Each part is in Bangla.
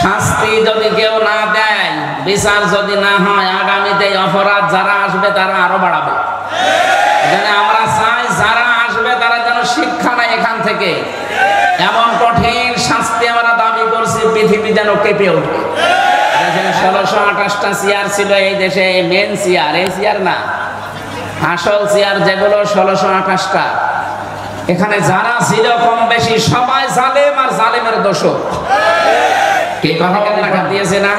শাস্তি যদি কেউ না দেয়, বিচার যদি না হয়, আগামীতে অপরাধ যারা আসবে তারা আরো বাড়াবে। এখানে আমরা চাই যারা আসবে তারা যেন শিক্ষা নেয় এখান থেকে। এমন কঠিন শাস্তি আমরা দাবি করছি, পৃথিবী যেন কেঁপে ওঠে। 1628টা চেয়ার ছিল এই দেশে, মেন চেয়ার, এই চেয়ার না, আসল চেয়ার যেগুলো 1628টা। এখানে যারা ছিল কম বেশি সবাই জালেম আর জালেমের দোষক। কে কথা টাকা দিয়েছে না?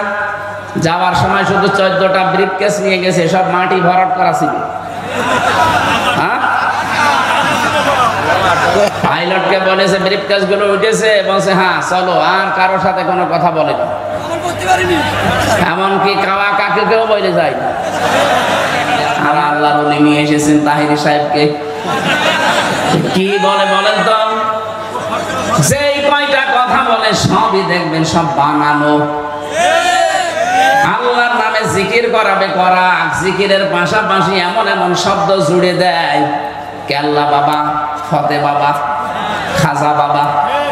যাওয়ার সময় শুধু 14টা ব্রিফকেস নিয়ে গেছে, সব মাটি ভরাট করা ছিল। পাইলটকে বলেছে ব্রিফকেস গুলো উঠেছে, বলছে হ্যাঁ চলো, আর কারোর সাথে কোনো কথা বলেনি। এমনকি কাওয়া কাকুকেও বলে যায়। আর আল্লাহর ওলি নিয়ে এসেছেন তাহিরি সাহেবকে, কি বলে বলেন তো? যেই কয়টা কথা বলে সবই দেখবেন সব বানানো। আল্লাহর নামে জিকির করাবে করা, জিকিরের পাশাপাশি এমন এমন শব্দ জুড়ে দেয়, কেল্লা বাবা, ফতে বাবা, খাজা বাবা,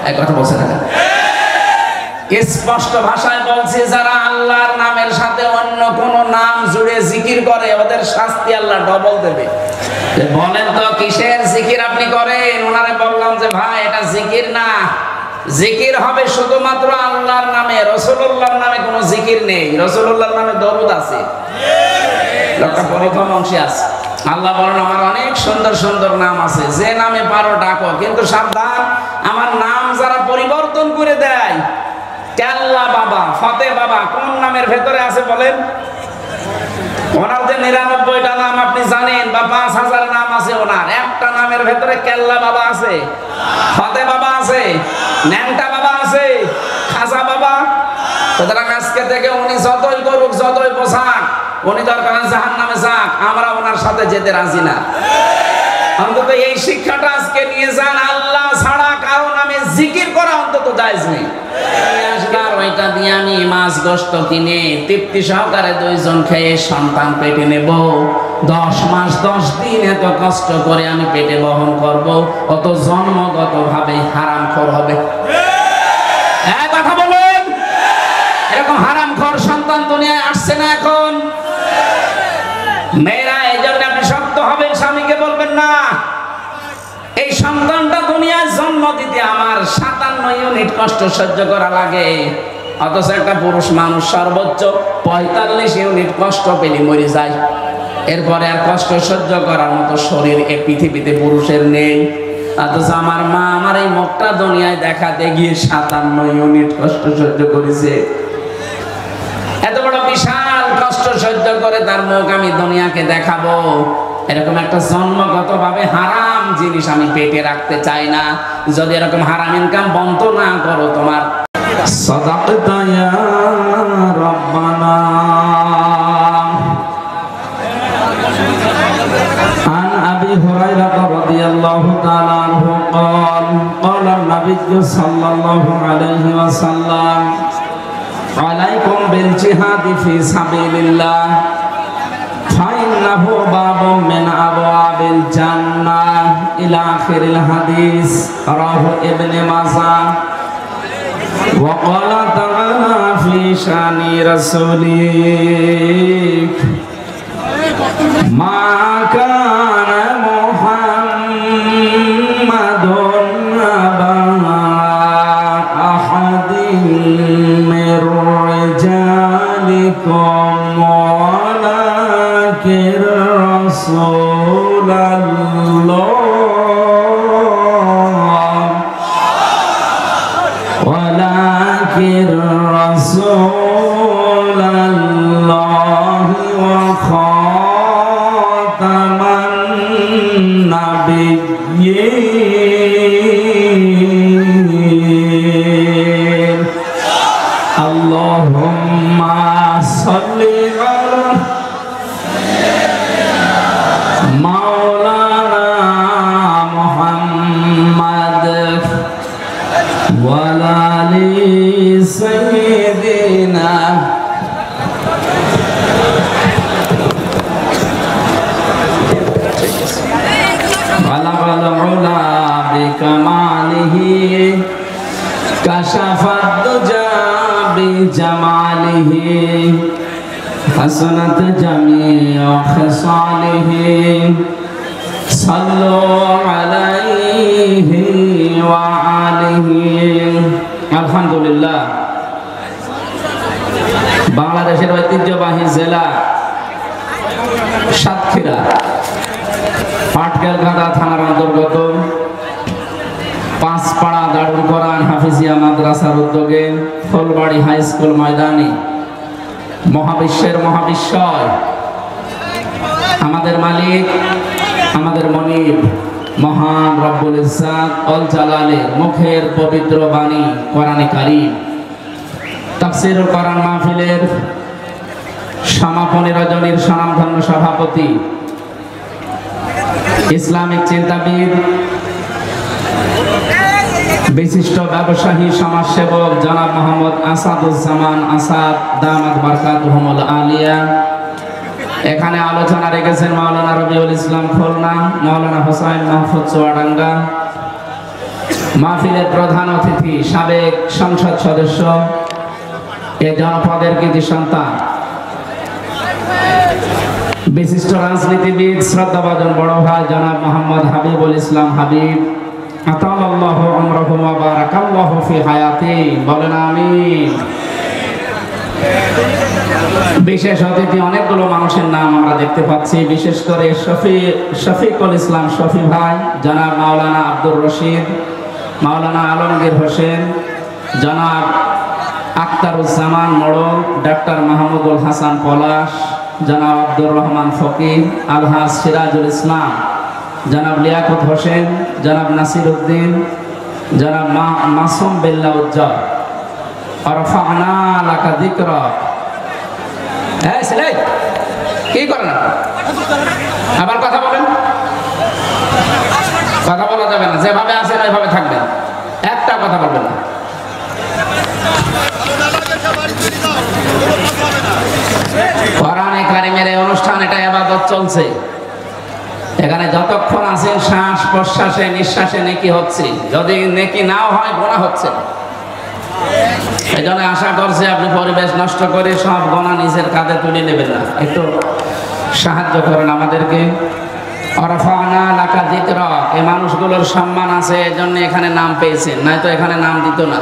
এই কথা বলছে না? স্পষ্ট ভাষায় বলছে, যারা আল্লাহর নামের সাথে অন্য কোন নাম জুড়ে জিকির করে ওদের শাস্তি আল্লাহ ডবল দেবে। বলেন তো কিসের জিকির আপনি করেন? ওনারে বললাম যে ভাই এটা জিকির না, জিকির হবে শুধুমাত্র আল্লাহর নামে, রাসূলুল্লাহর নামে কোনো জিকির নেই। রাসূলুল্লাহর নামে দরুদ আছে, একটা প্রথম অংশে আছে। আল্লাহ বলেন আমার অনেক সুন্দর সুন্দর নাম আছে, যে নামে পারো ডাকো, কিন্তু সাবধান, আমার নাম যারা পরিবর্তন করে দেয়, কেল্লা বাবা, ফতে বাবা, কোন নামের ভেতরে আছে বলেন? ওনার যে 99টা নাম আপনি জানেন, বা 5000 নাম আছে, ওনার একটা নামের ভেতরে কেল্লা বাবা আছে, ফতে বাবা আছে, ন্যাংটা বাবা আছে, খাজা বাবা। সুতরাং আজকে থেকে উনি যতই করুক, যতই পোশাক, উনি দরকার জাহান্নামে যাক, আমরা ওনার সাথে যেতে রাজি না। অন্তত এই শিক্ষাটা আজকে নিয়ে যান, আল্লাহ ছাড়া কারো নামে জিকির করা অন্তত জায়েজ নেই। ওইটা দিয়ে আমি মাছ গোশত কিনে তৃপ্তি সহকারে 2 জন খেয়ে সন্তান পেটে নেব, 10 মাস 10 দিন এত কষ্ট করে আমি পেটে বহন করব, অত জন্মগত ভাবে হারামখোর হবে। কথা বলুন, এরকম হারামখোর সন্তান দুনিয়ায় আসছে না এখন? মেয়েরা এই জন্য আপনি শক্ত হবেন, স্বামীকে বলবেন না এই সন্তানটা দুনিয়ায় জন্ম দিতে আমার 57 ইউনিট কষ্ট সহ্য করা লাগে, অথচ একটা পুরুষ মানুষ সর্বোচ্চ 45 ইউনিট কষ্ট পেলে মরে যায়। এরপরে আর কষ্ট সহ্য করার মতো শরীর এই পৃথিবীতে পুরুষের নেই। অথচ আমার মা আমার এই মুখটা দুনিয়ায় দেখাতে গিয়ে 57 ইউনিট কষ্ট সহ্য করেছে। এত বড় বিশাল কষ্ট সহ্য করে তার মুখ আমি দুনিয়াকে দেখাবো, এরকম একটা জন্মগত ভাবে হারাম জিনিস আমি পেটে রাখতে চাই না। যদি এরকম হারাম ইনকাম বন্ধ না করো তোমার। সাদাকতা ইয়া রাব্বানা। আন আবি হুরায়রা রাদিয়াল্লাহু তাআলা আনহু قال قال النبي صلى الله عليه وسلم عليكم بالجهاد في سبيل الله فإنه باب من أبواب الجنة إلى آخر الحديث رواه ابن ماجه وقال تعالى في شأن رسوله ما كان محمد أبا أحد من رجالكم ولكن رسول الله ولكن رسول الله وخاتم النبيين اللهم صل على مولانا محمد وعلى آل سيدنا بلغ العلا بكماله كشف الدجى جماله حسنت جميع خصاله صلوا عليه وآله الحمد لله বাংলাদেশের ঐতিহ্যবাহী জেলা সাতক্ষীরা পাটকেলঘাটা থানার অন্তর্গত পাঁচপাড়া দারুল কোরআন হাফিজিয়া মাদ্রাসার উদ্যোগে ফুলবাড়ি হাই স্কুল ময়দানে মহাবিশ্বের মহাবিশ্বয় আমাদের মালিক আমাদের মনিব মহান রব্বুল ইজ্জাত অল জালালের মুখের পবিত্র বাণী কোরআনে কারীম তাফসীরুল কোরআন মাহফিলের সমাপনী রজনীর স্বনামধন্য সভাপতি ইসলামিক চিন্তাবিদ বিশিষ্ট ব্যবসায়ী সমাজসেবক জনাব মোহাম্মদ আসাদুজ্জামান আসাদ দামাত বারকাতুহুমুল আলিয়া। এখানে আলোচনা রেখেছেন মাওলানা রবিউল ইসলাম খুলনা, মাওলানা হোসাইন মাহফুজ চুয়াডাঙ্গা। মাহফিলের প্রধান অতিথি সাবেক সংসদ সদস্য এ জনপদের কৃতি সন্তান বিশিষ্ট রাজনীতিবিদ শ্রদ্ধাভাজন বড় ভাই জনাব মোহাম্মদ হাবিবুল ইসলাম হাবিব। আতাল্লাহু আমরাহু ওয়া বারাকাল্লাহু ফি হায়াতি, বলেন আমিন। বিশেষ অতিথি অনেকগুলো মানুষের নাম আমরা দেখতে পাচ্ছি, বিশেষ করে শফিকুল ইসলাম শফি ভাই, জনাব মাওলানা আব্দুর রশিদ, মাওলানা আলমগীর হোসেন, জনাব আখতারুজ্জামান মোড়ল, ডাক্তার মাহমুদুল হাসান পলাশ, জনাব আব্দুর রহমান ফকির, আলহাজ সিরাজুল ইসলাম, জনাব লিয়াকত হোসেন, জনাব নাসির উদ্দিন, জনাব মাসুম বিল্লাহ উজ্জ্বল। আরফানা লাকা যিকরাক। এই ছেলে কি করেন আবার কথা বলেন? কথা বলা যাবে না, যেভাবে আছেন ওইভাবে থাকবেন, একটা কথা বলবেন না। কোরআনে কারীমের এই অনুষ্ঠান, এটা ইবাদত চলছে। এখানে যতক্ষণ আছেন শ্বাস প্রশ্বাসে নিঃশ্বাসে নেকি হচ্ছে, যদি নেকি নাও হয় গুনাহ হচ্ছে। এই জন্য আশা করছি আপনি পরিবেশ নষ্ট করে সব গুনাহ নিজের কাঁধে তুলে নেবেন না, একটু সাহায্য করেন আমাদেরকে। আরফানা লাকা যিকরাক, এই মানুষগুলোর সম্মান আছে, এজন্য এখানে নাম পেয়েছেন, নয়তো এখানে নাম দিত না।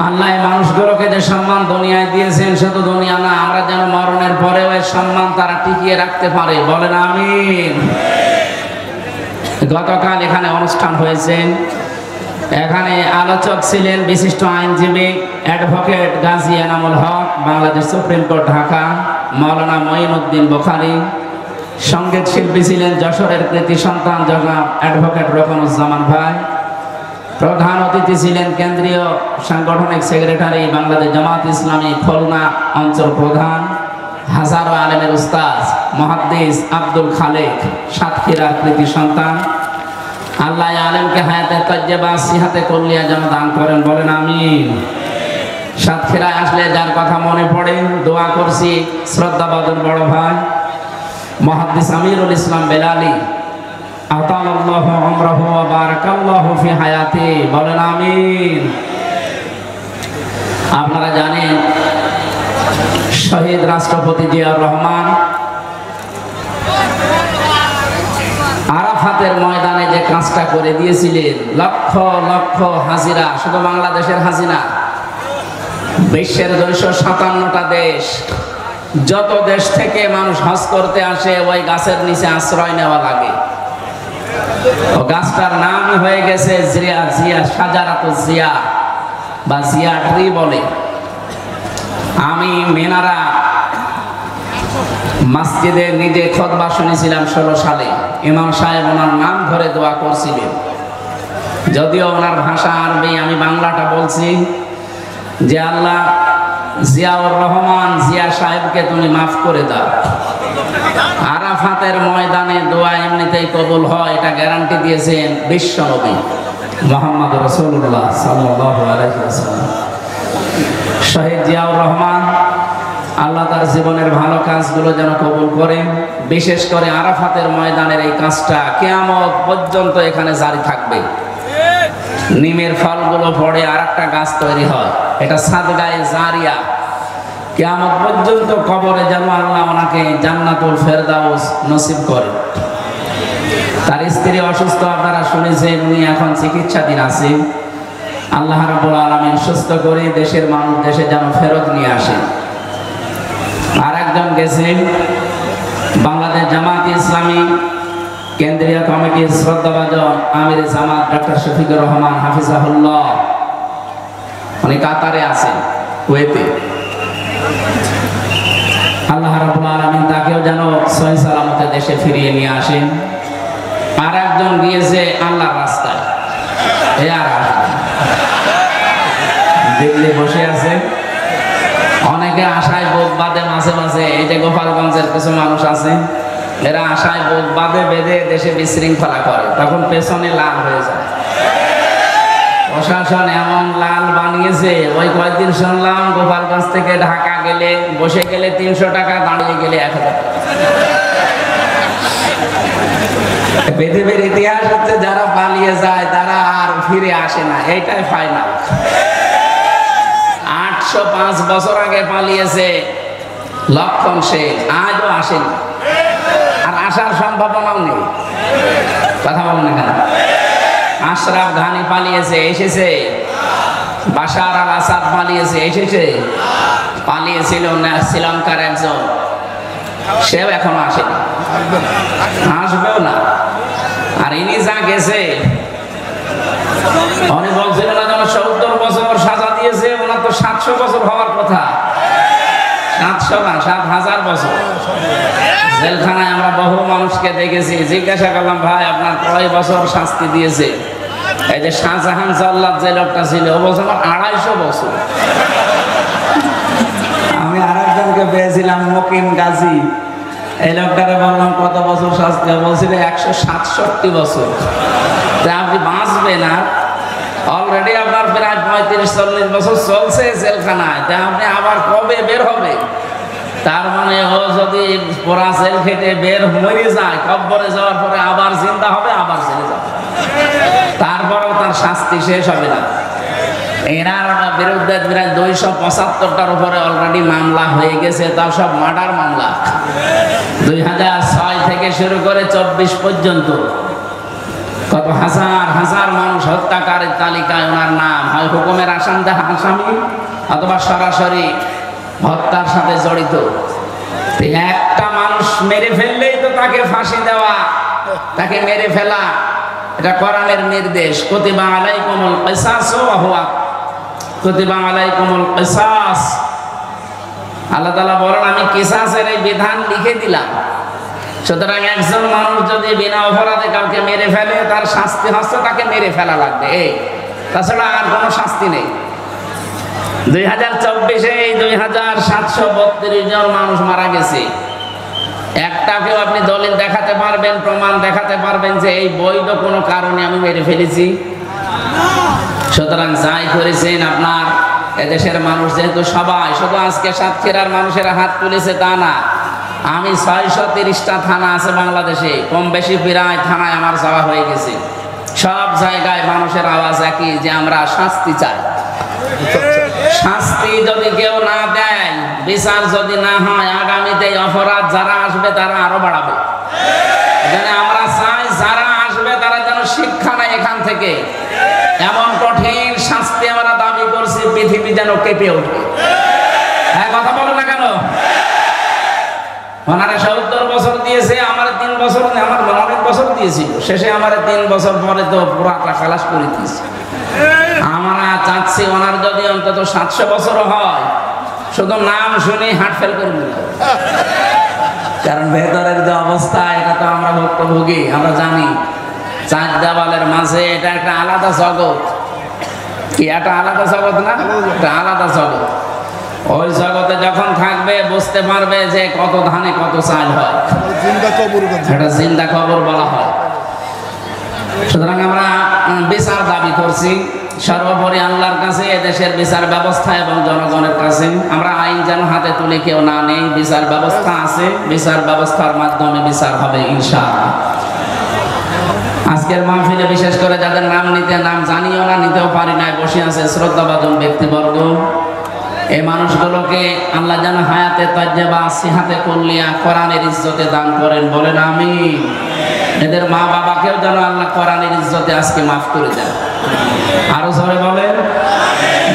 আল্লাহ এই মানুষগুলোকে যে সম্মান দুনিয়ায় দিয়েছেন, শুধু দুনিয়া না, আমরা যেন মরণের পরেও এই সম্মান তারা টিকিয়ে রাখতে পারে, বলেন আমিন। গতকাল এখানে অনুষ্ঠান হয়েছে, এখানে আলোচক ছিলেন বিশিষ্ট আইনজীবী advocate Gazi Enamul Haque, Bangladesh supreme court Dhaka, মাওলানা মঈনুদ্দিন বুখারী। সঙ্গীত শিল্পী ছিলেন যশোরের কৃতি সন্তান জনাব অ্যাডভোকেট রকনুজ্জামান ভাই। প্রধান অতিথি ছিলেন কেন্দ্রীয় সাংগঠনিক সেক্রেটারি বাংলাদেশ জামাত ইসলামী খুলনা অঞ্চল প্রধান, হাজারো আলেমের উস্তাদ মুহাদ্দিস আব্দুল খালেক, সাতক্ষীরার কৃতি সন্তান। আল্লাহ আলেমকে হায়াতে তাজ্জিবা সিহাতে কুল্লিয়া যেন দান করেন, বলেন আমিন। সাতক্ষীরায় আসলে যার কথা মনে পড়ে দোয়া করছি, শ্রদ্ধাভাজন বড় ভাই মুহাদ্দিস আমিরুল ইসলাম বেলালী, আতাল্লাহু আমরাহু ওয়া বারাকাল্লাহু ফি হায়াতি, বলেন আমিন। আপনারা জানেন শহীদ রাষ্ট্রপতি জিয়াউর রহমান আরাফাতের ময়দানে যে কাজটা করে দিয়েছিলেন, লক্ষ লক্ষ হাজিরা, শুধু বাংলাদেশের হাজিরা, বিশ্বের 257টা দেশ, যত দেশ থেকে মানুষ হজ করতে আসে ওই গাছের নিচে আশ্রয় নেওয়া লাগে। ও গাছটার নাম হয়ে গেছে জিয়া, জিয়া শাজারাতুল জিয়া বা জিয়া ট্রি বলে। আমি মেনারা মসজিদে নিজে খুতবা শুনেছিলাম 16 সালে। ইমাম সাহেব ওনার নাম ধরে দোয়া করছিলেন, যদিও ওনার ভাষা আরবি, আমি বাংলাটা বলছি, যে আল্লাহ জিয়াউর রহমান জিয়া সাহেবকে তুমি মাফ করে দাও। আরাফাতের ময়দানে দোয়া এমনিতেই কবুল হয়, এটা গ্যারান্টি দিয়েছেন বিশ্ব নবী মুহাম্মদ রাসূলুল্লাহ সাল্লাল্লাহু আলাইহি ওয়াসাল্লাম। শহীদ জিয়াউর রহমান, আল্লাহ তার জীবনের ভালো কাজগুলো যেন কবুল করেন, বিশেষ করে আরাফাতের ময়দানের এই কাজটা কিয়ামত পর্যন্ত এখানে জারি থাকবে। নিমের ফলগুলো পড়ে আর একটা গাছ তৈরি হয়, এটা সাদগায়ে জারিয়া। কিয়ামত পর্যন্ত কবরে যেন আল্লাহ ওনাকে জান্নাতুল ফেরদাউস নসিব করে। তার স্ত্রী অসুস্থ, আপনারা শুনেছেন, উনি এখন চিকিৎসাধীন আছে। আল্লাহ রাব্বুল আলামিন সুস্থ করে দেশের মানুষ দেশে যেন ফেরত নিয়ে আসে। আর একজন গেছেন বাংলাদেশ জামাত ইসলামী কেন্দ্রীয় কমিটির শ্রদ্ধাভাজন আমির জামাত ডক্টর শফিকুর রহমান হাফিজাহুল্লাহ, উনি কাতারে আছেন, কুয়েতে। আল্লাহ রাব্বুল আলামিন তাকেও যেন সহি সালামতে দেশে ফিরিয়ে নিয়ে আসেন। আর একজন গিয়েছে আল্লাহর রাস্তায়, দিল্লি বসে আছে। অনেকে আশায় বোধ বাঁধে মাঝে মাঝে, এই যে গোপালগঞ্জের কিছু মানুষ আছে, এরা আশায় বোধ বাঁধে বেঁধে দেশে বিশৃঙ্খলা করে, তখন পেছনে লাল হয়ে যায়। প্রশাসন এমন লাল বানিয়েছে, ওই কয়েকদিন শুনলাম গোপালগঞ্জ থেকে ঢাকা গেলে বসে গেলে 300 টাকা, দাঁড়িয়ে গেলে 1000 টাকা। পৃথিবীর ইতিহাস হচ্ছে যারা পালিয়ে যায় তারা আর ফিরে আসে না, এইটাই ফাইনাল। 805 বছর আগে পালিয়েছে লক্ষণ সেন, আজও আসেনি, আর আসার সম্ভাবনাও নেই। কথা বলেন না কেন? আশরাফ ঘানি পালিয়েছে, এসেছে। বাশার আল আসাদ পালিয়েছে, এসেছে। পালিয়েছিল শ্রীলঙ্কার একজন, সেও এখনো আসেনি, আসবেও না। আর ইনি যা গেছে, উনি বলছিল না যেন 70 বছর সাজা দিয়েছে, ওনার তো 700 বছর হওয়ার কথা। 700 না, 7000 বছর জেলখানায়। আমরা বহু মানুষকে দেখেছি, জিজ্ঞাসা করলাম, ভাই আপনার কয় বছর শাস্তি দিয়েছে? এই যে শাহজাহান জল্লাদ যে লোকটা ছিল, ও বলছে আমার 250 বছর। আমি আরেকজনকে পেয়েছিলাম, মকিম গাজী, এই লোকটারে বললাম কত বছর শাস্তি? বলছিল 167 বছর। তা আপনি বাঁচবেন না, অলরেডি আপনার প্রায় 35-40 বছর চলছে জেলখানায়, তা আপনি আবার কবে বের হবে? তার মানে ও যদি পোড়া জেল খেটে বের মরে যায়, কব্বরে যাওয়ার পরে আবার জিন্দা হবে, আবার জেলে যাবে, তারপরেও তার শাস্তি শেষ হবে না। এনার বিরুদ্ধে 275টার উপরে অলরেডি মামলা হয়ে গেছে, তাও সব মার্ডার মামলা। 2006 থেকে শুরু করে 24 পর্যন্ত কত হাজার হাজার মানুষ হত্যাকারীর তালিকায় ওনার নাম, হয় হুকুমের আসামি অথবা সরাসরি হত্যার সাথে জড়িত। একটা মানুষ মেরে ফেললেই তো তাকে ফাঁসি দেওয়া, তাকে মেরে ফেলা, এটা কোরআনের নির্দেশ। কুতিবা আলাইকুমুল কিসাস ওয়া হুয়া কুতিবা আলাইকুমুল কিসাস। আল্লাহ তাআলা বলেন, আমি কিসাসের এই বিধান লিখে দিলাম। সুতরাং একজন মানুষ যদি বিনা অপরাধে কাউকে মেরে ফেলে, তার শাস্তি হচ্ছে তাকে মেরে ফেলা লাগবে, তাছাড়া আর কোনো শাস্তি নেই। 2024-এ 2732 জন মানুষ মারা গেছে। একটাকেও আপনি দলিল দেখাতে পারবেন, প্রমাণ দেখাতে পারবেন যে এই বৈধ কোনো কারণে আমি মেরে ফেলেছি? সুতরাং যাই করেছেন আপনার এদেশের মানুষ, যেহেতু সবাই, শুধু আজকে সাতক্ষীরার মানুষেরা হাত তুলেছে তা না, আমি 630টা থানা আছে বাংলাদেশে, কম বেশি প্রায় থানায় আমার যাওয়া হয়ে গেছে। সব জায়গায় মানুষের আওয়াজ একই, যে আমরা শাস্তি চাই। শাস্তি যদি কেউ না দেয়, বিচার যদি না হয়, আগামীতে অপরাধ যারা আসবে তারা আরো বাড়াবে। এখানে আমরা চাই যারা আসবে তারা যেন শিক্ষা নেয় এখান থেকে। এমন কঠিন শাস্তি আমরা দাবি করছি, পৃথিবী যেন কেঁপে ওঠে। হ্যাঁ, কথা বলো না কেন? ওনারা 70 বছর দিয়েছে, আমার 3 বছর, আমার অনেক বছর দিয়েছিল, শেষে আমার 3 বছর পরে তো পুরাটা খালাস করে দিয়েছে। আমরা চাচ্ছি ওনার যদি অন্তত 700 বছর হয়, শুধু নাম শুনে হার্ট ফেল করে দিল। কারণ ভেতরের যে অবস্থা, এটা তো আমরা ভুক্তভোগী, আমরা জানি। 4 দেওয়ালের মাঝে এটা একটা আলাদা জগৎ। কি একটা আলাদা জগৎ না? একটা আলাদা জগৎ। ওই জগতে যখন থাকবে বুঝতে পারবে যে কত ধানে কত চাল হয়, এটা জিন্দা কবর বলা হয়। সুতরাং আমরা বিচার দাবি করছি সর্বোপরি আল্লাহর কাছে, এদেশের বিচার ব্যবস্থা এবং জনগণের কাছে। আমরা আইন যেন হাতে তুলে কেউ না নেই, বিচার ব্যবস্থা আছে, বিচার ব্যবস্থার মাধ্যমে বিচার হবে ইনশাআল্লাহ। আজকের মাহফিলে বিশেষ করে যাদের নাম নিতে নাম জানিও না, নিতেও পারি না, বসে আছে শ্রদ্ধাভাজন ব্যক্তিবর্গ, এই মানুষগুলোকে আল্লাহ যেন হায়াতে তাজ্জেবা সিহাতে কুল্লিয়া কোরআনের ইজ্জতে দান করেন, বলেন আমিন। এদের মা বাবাকেও যেন আল্লাহ কোরআনের ইজ্জতে আজকে মাফ করে দেন, আরো জোরে বলেন।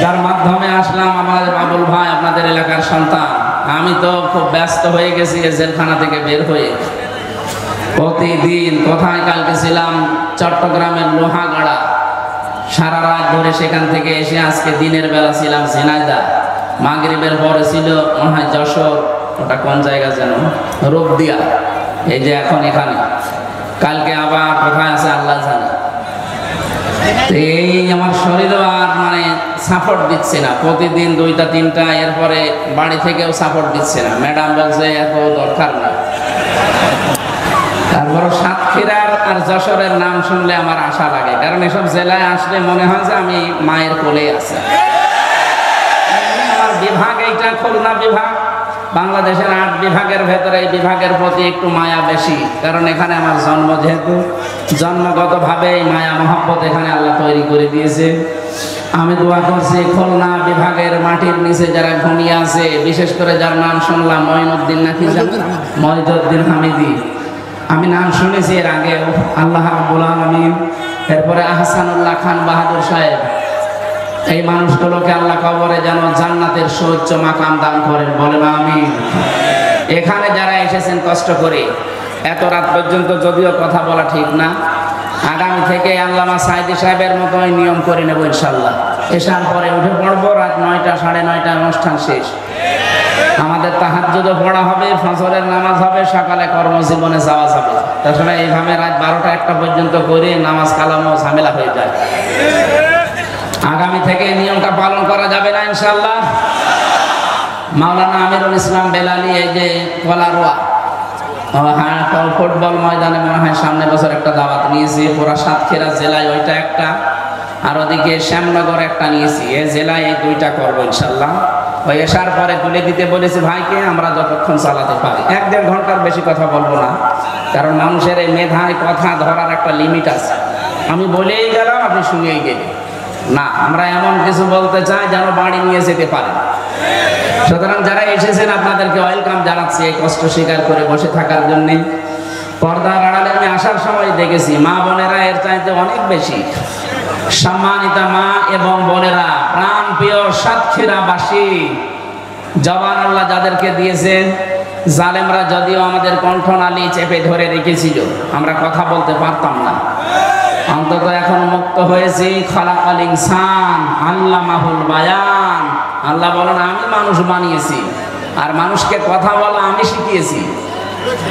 যার মাধ্যমে আসলাম আমাদের বাবুল ভাই, আপনাদের এলাকার সন্তান, আমি তো খুব ব্যস্ত হয়ে গেছি জেলখানা থেকে বের হয়ে। প্রতিদিন কোথায়, কালকে ছিলাম চট্টগ্রামের লোহাগাড়া, সারা রাত ধরে সেখান থেকে এসে আজকে দিনের বেলা ছিলাম ঝিনাইদহ, মাগরিবের পরে ছিল মনে হয় যশোর, ওটা কোন জায়গা যেন, রূপদিয়া, এই যে এখন এখানে, কালকে আবার কোথায় আছে আল্লাহ জানে। এই আমার শরীরও আর মানে সাপোর্ট দিচ্ছে না, প্রতিদিন 2টা 3টা, এরপরে বাড়ি থেকেও সাপোর্ট দিচ্ছে না, ম্যাডাম বলছে এত দরকার না। তারপর সাতক্ষীরার আর যশোরের নাম শুনলে আমার আশা লাগে, কারণ এসব জেলায় আসলে মনে হয় যে আমি মায়ের কোলে আছি। আমার বিভাগ এইটা খুলনা বিভাগ, বাংলাদেশের 8 বিভাগের ভেতরে এই বিভাগের প্রতি একটু মায়া বেশি, কারণ এখানে আমার জন্ম, যেহেতু জন্মগতভাবে এই মায়া মহব্বত এখানে আল্লাহ তৈরি করে দিয়েছে। আমি দোয়া করছি খুলনা বিভাগের মাটির নিচে যারা ঘুমিয়ে আছে, বিশেষ করে যার নাম শুনলাম মঈনুদ্দিন নাকি মঈনুদ্দিন হামিদি, আমি নাম শুনেছি এর আগে, আল্লাহ রাব্বুল আলামিন, এরপরে আহসানুল্লাহ খান বাহাদুর সাহেব, এই মানুষগুলোকে আল্লাহ কবরে যেন জান্নাতের সুউচ্চ মাকাম দান করেন, বলেন আমিন। এখানে যারা এসেছেন কষ্ট করে এত রাত পর্যন্ত, যদিও কথা বলা ঠিক না, আগামী থেকে আল্লামা সাইদি সাহেবের মতো নিয়ম করে নেব ইনশাল্লাহ। এসার পরে উঠে পড়বো, রাত 9টা 9:30 অনুষ্ঠান শেষ, আমাদের তাহাজ্জুদও পড়া হবে, ফজরের নামাজ হবে, সকালে কর্মজীবনে যাওয়া যাবে। তাছাড়া এইভাবে রাত 12টা 1টা পর্যন্ত করে নামাজ কালামও ঝামেলা হয়ে যায়। আগামী থেকে নিয়মটা পালন করা যাবে না ইনশাআল্লাহ। মাওলানা আমিরুল ইসলাম বেলালি, এই যে কলারোয়া ফুটবল ময়দানে মনে হয় সামনে বছর একটা দাওয়াত নিয়েছি, পুরা সাতক্ষীরা জেলায় ওইটা একটা, আর ওদিকে শ্যামনগর একটা নিয়েছি, এই জেলায় এই 2টা করবো ইনশাল্লাহ। ওই এসার পরে তুলে দিতে বলেছি ভাইকে, আমরা যতক্ষণ চালাতে পারি, 1-1.5 ঘন্টার বেশি কথা বলবো না, কারণ মানুষের এই মেধায় কথা ধরার একটা লিমিট আছে। আমি বলেই গেলাম, আপনি শুনেই গেলেন না, আমরা এমন কিছু বলতে চাই যেন বাড়ি নিয়ে যেতে পারেন। সুতরাং যারা এসেছেন আপনাদেরকে ওয়েলকাম জানাচ্ছি, এই কষ্ট স্বীকার করে বসে থাকার জন্য। পর্দার আড়ালে আমি আসার সময় দেখেছি মা বোনেরা এর চাইতে অনেক বেশি সম্মানিতা, মা এবং বোনেরা, প্রাণ প্রিয় সাতক্ষীরাবাসী, জবান আল্লাহ যাদেরকে দিয়েছেন, জালেমরা যদিও আমাদের কণ্ঠনালী চেপে ধরে রেখেছিল, আমরা কথা বলতে পারতাম না, অন্তত এখন মুক্ত হয়েছি। খালাকাল ইনসান আল্লামাহুল বায়ান, আল্লাহ বলেন আমি মানুষ বানিয়েছি, আর মানুষকে কথা বলা আমি শিখিয়েছি।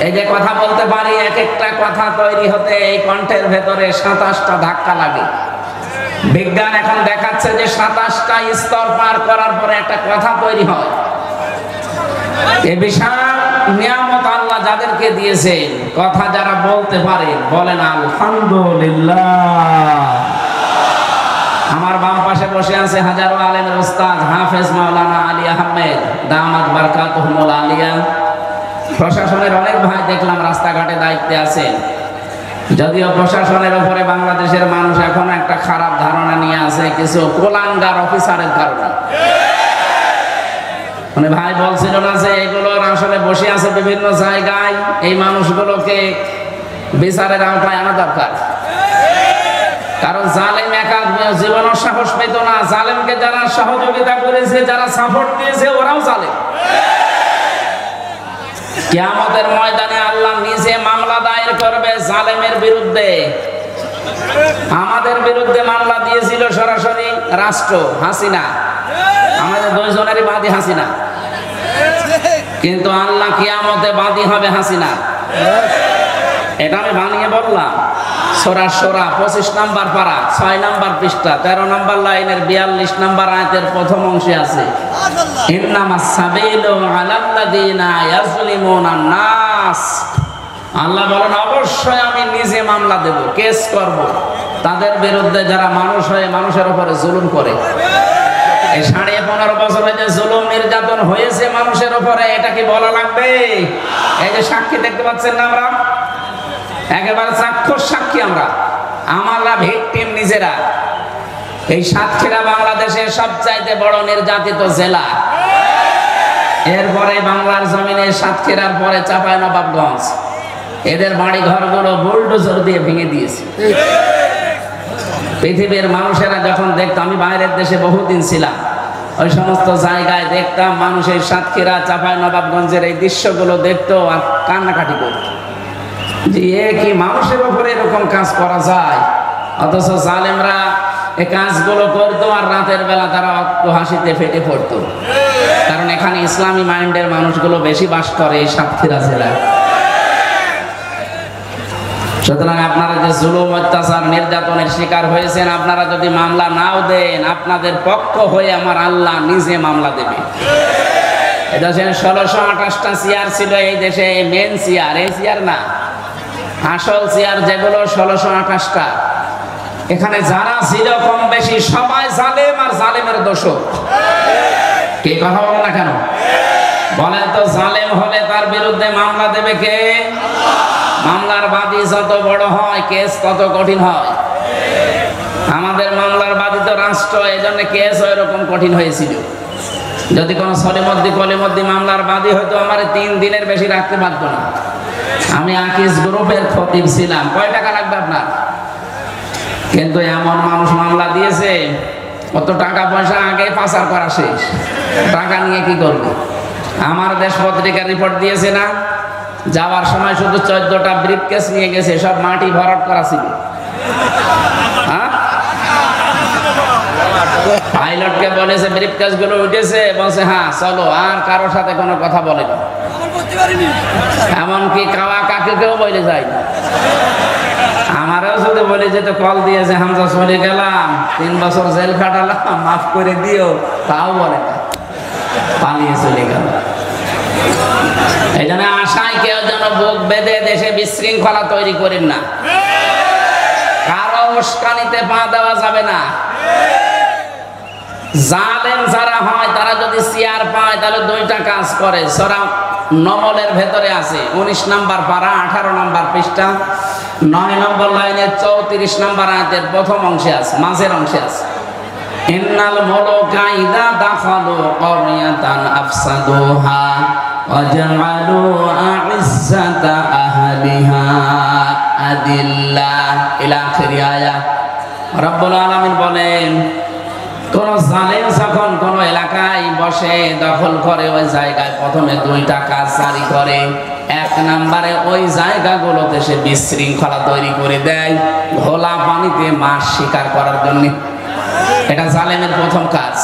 এই যে কথা বলতে পারি, এক একটা কথা তৈরি হতে এই কণ্ঠের ভেতরে 27টা ধাক্কা লাগে। বিজ্ঞান এখন দেখাচ্ছে যে 27টা স্তর পার করার পরে একটা কথা তৈরি হয়। এই বিশাল নিয়ামত আল্লাহ যাদেরকে দিয়েছেন, কথা যারা বলতে পারে, বলেন আলহামদুলিল্লাহ। আমার বাম পাশে বসে আছে হাজারো আলেমের উস্তাদ হাফেজ মাওলানা আলী আহমেদ দামাত বারকাতুহুল আলিয়া। প্রশাসনের অনেক ভাই দেখলাম রাস্তাঘাটে দায়িত্বে আছেন, যদিও প্রশাসনের উপরে বাংলাদেশের মানুষ এখন একটা খারাপ ধারণা নিয়ে আছে কিছু কোলাঙ্গার অফিসারের কারণে। মানে ভাই বলছিল না যে এগুলোর আসলে বসে আছে বিভিন্ন জায়গায়, এই মানুষগুলোকে বিচারের আওতায় আনা দরকার, কারণ জালেম একা জীবনের সাহস পেত না, জালেমকে যারা সহযোগিতা করেছে, যারা সাপোর্ট দিয়েছে, ওরাও জালেম। কিয়ামতের ময়দানে আল্লাহ নিজে মামলা দায়ের করবে জালেমের বিরুদ্ধে। আমাদের বিরুদ্ধে মামলা দিয়েছিল সরাসরি রাষ্ট্র, হাসিনা, আমাদের 2 জনেরই বাদী হাসিনা, কিন্তু আল্লাহ কিয়ামতে বাদী হবে হাসিনা। এটা আমি বানিয়ে বললাম। সূরা সূরা 25 নম্বর পারা 6 নম্বর পৃষ্ঠা 13 নম্বর লাইনের 42 নম্বর আয়াতের প্রথম অংশে আছে, ইন্নামাস সাবিলু আলাল্লাযিনা ইয়াজলিমুনান নাস। আল্লাহ বলেন অবশ্যই আমি নিজে মামলা দেব, কেস করব তাদের বিরুদ্ধে যারা মানুষ হয়ে মানুষের উপরে জুলুম করে। এই 15.5 বছরে যে জুলুম নির্যাতন হয়েছে মানুষের উপরে, এটা কি বলা লাগবে? এই যে সাক্ষী দেখতে পাচ্ছেন না, আমরা একেবারে চাক্ষুষ সাক্ষী। আমরা আমরা ভিকটিম নিজেরা। এই সাতক্ষীরা বাংলাদেশের সবচাইতে বড় নির্যাতিত জেলা। এরপরে বাংলার জমিনে সাতক্ষীরার পরে চাঁপাইনবাবগঞ্জ। এদের বাড়ি ঘরগুলো বুলডোজার দিয়ে ভেঙে দিয়েছে। পৃথিবীর মানুষেরা যখন দেখতাম, আমি বাইরের দেশে বহুদিন ছিলাম, ওই সমস্ত জায়গায় দেখতাম মানুষের সাতক্ষীরা চাঁপাইনবাবগঞ্জের এই দৃশ্যগুলো দেখতো আর কান্নাকাটি করত যে এ কি মানুষের উপরে এরকম কাজ করা যায়। অথচ জালেমরা এই কাজগুলো করতো আর রাতের বেলা তারা অট্ট হাসিতে ফেটে পড়তো, কারণ এখানে ইসলামী মাইন্ডের মানুষগুলো বেশি বাস করে এই সাতক্ষীরা জেলায়। সুতরাং আপনারা যে জুলুম, অত্যাচার, নির্যাতনের শিকার হয়েছেন, আপনারা যদি মামলা নাও দেন, আপনাদের পক্ষ হয়ে আমার আল্লাহ নিজে মামলা দেবে। এদেশে 1628টা চেয়ার ছিল এই দেশে, মেন চেয়ার, এই চেয়ার না, আসল চেয়ার যেগুলো 1628টা। এখানে যারা ছিল কম বেশি সবাই জালেম আর জালেমের দোষক। কে কথা বলে না কেন? বলেন তো, জালেম হলে তার বিরুদ্ধে মামলা দেবে কে? মামলার বাদী যত বড় হয় কেস তত কঠিন হয়। আমাদের মামলার বাদী তো রাষ্ট্র, এই জন্য কেস এরকম কঠিন হয়েছিল। যদি কোনো সলিমদ্দি কলিমদ্দি মামলার বাদী হয়তো আমার 3 দিনের বেশি রাখতে পারতো না। আমি আকিস গ্রুপের খতিব ছিলাম, কয় টাকা লাগবে আপনার? কিন্তু এমন মানুষ মামলা দিয়েছে, কত টাকা পয়সা আগে পাচার করা শেষ, টাকা নিয়ে কি করবে? আমার দেশ পত্রিকার রিপোর্ট দিয়েছে না, যাওয়ার সময় শুধু 14টা ব্রিফকেস নিয়ে গেছে, সব মাটি ভরাট করা ছিল। পাইলটকে বলেছে ব্রিফকেস গুলো উঠেছে, বলছে হ্যাঁ চলো, আর কারোর সাথে কোনো কথা বলে না। এমনকি কাওয়া কাকুকেও বলে যায়। আমারও শুধু বলে যেতে কল দিয়েছে, হামজা চলে গেলাম, 3 বছর জেল খাটালাম, মাফ করে দিও, তাও বলে না, পালিয়ে চলে গেল। এই জন্য আশায় কেউ যেন বুক বেঁধে দেশে বিশৃঙ্খলা তৈরি করেন না। কারো উস্কানিতে পা দেওয়া যাবে না। জালেম যারা হয় তারা যদি চেয়ার পায় তাহলে 2টা কাজ করে। সূরা নমলের ভেতরে আছে 19 নম্বর পারা 18 নম্বর পৃষ্ঠা 9 নম্বর লাইনের 34 নম্বর আয়াতের প্রথম অংশে আছে, মাঝের অংশে আছে, ইন্নাল মুলুকা ইযা দাখালু ক্বরিয়াতান আফসাদুহা ওয়াজআলু আ'ইজ্জাতা আহলিহা আদিল্লা ইলা আখির আয়াত। রব্বুল আলামিন বলেন, কোন জালেম যখন কোন এলাকায় বসে দখল করে, ওই জায়গায় প্রথমে 2টা কাজ জারি করে। 1 নম্বরে ওই জায়গাগুলোতে সে বিশৃঙ্খলা তৈরি করে দেয়, ঘোলা পানিতে মাছ শিকার করার জন্য। এটা জালেমের প্রথম কাজ।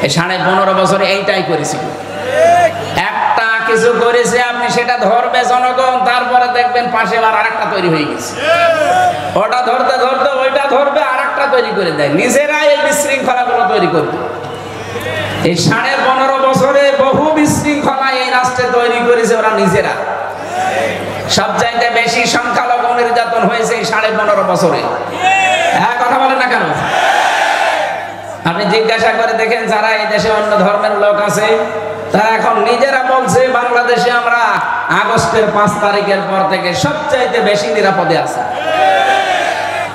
এই 15.5 বছরে এইটাই করেছিল। একটা কিছু করেছে, আপনি সেটা ধরবে জনগণ, তারপরে দেখবেন পাশে আরেকটা তৈরি হয়ে গেছে। ওটা ধরতে ধরতে ওইটা ধরবে, আরেকটা তৈরি করে দেয়। নিজেরাই এই বিশৃঙ্খলাগুলো তৈরি করবে। এই 15.5 বছরে বহু বিশৃঙ্খলা এই রাষ্ট্রে তৈরি করেছে ওরা নিজেরা। সবচাইতে বেশি সংখ্যালঘু নির্যাতন হয়েছে এই 15.5 বছরে। হ্যাঁ, কথা বলেন না কেন? আপনি জিজ্ঞাসা করে দেখেন, যারা এই দেশে অন্য ধর্মের লোক আছে, তারা এখন নিজেরা বলছে বাংলাদেশে আমরা আগস্টের 5 তারিখের পর থেকে সবচাইতে বেশি নিরাপদে আছে।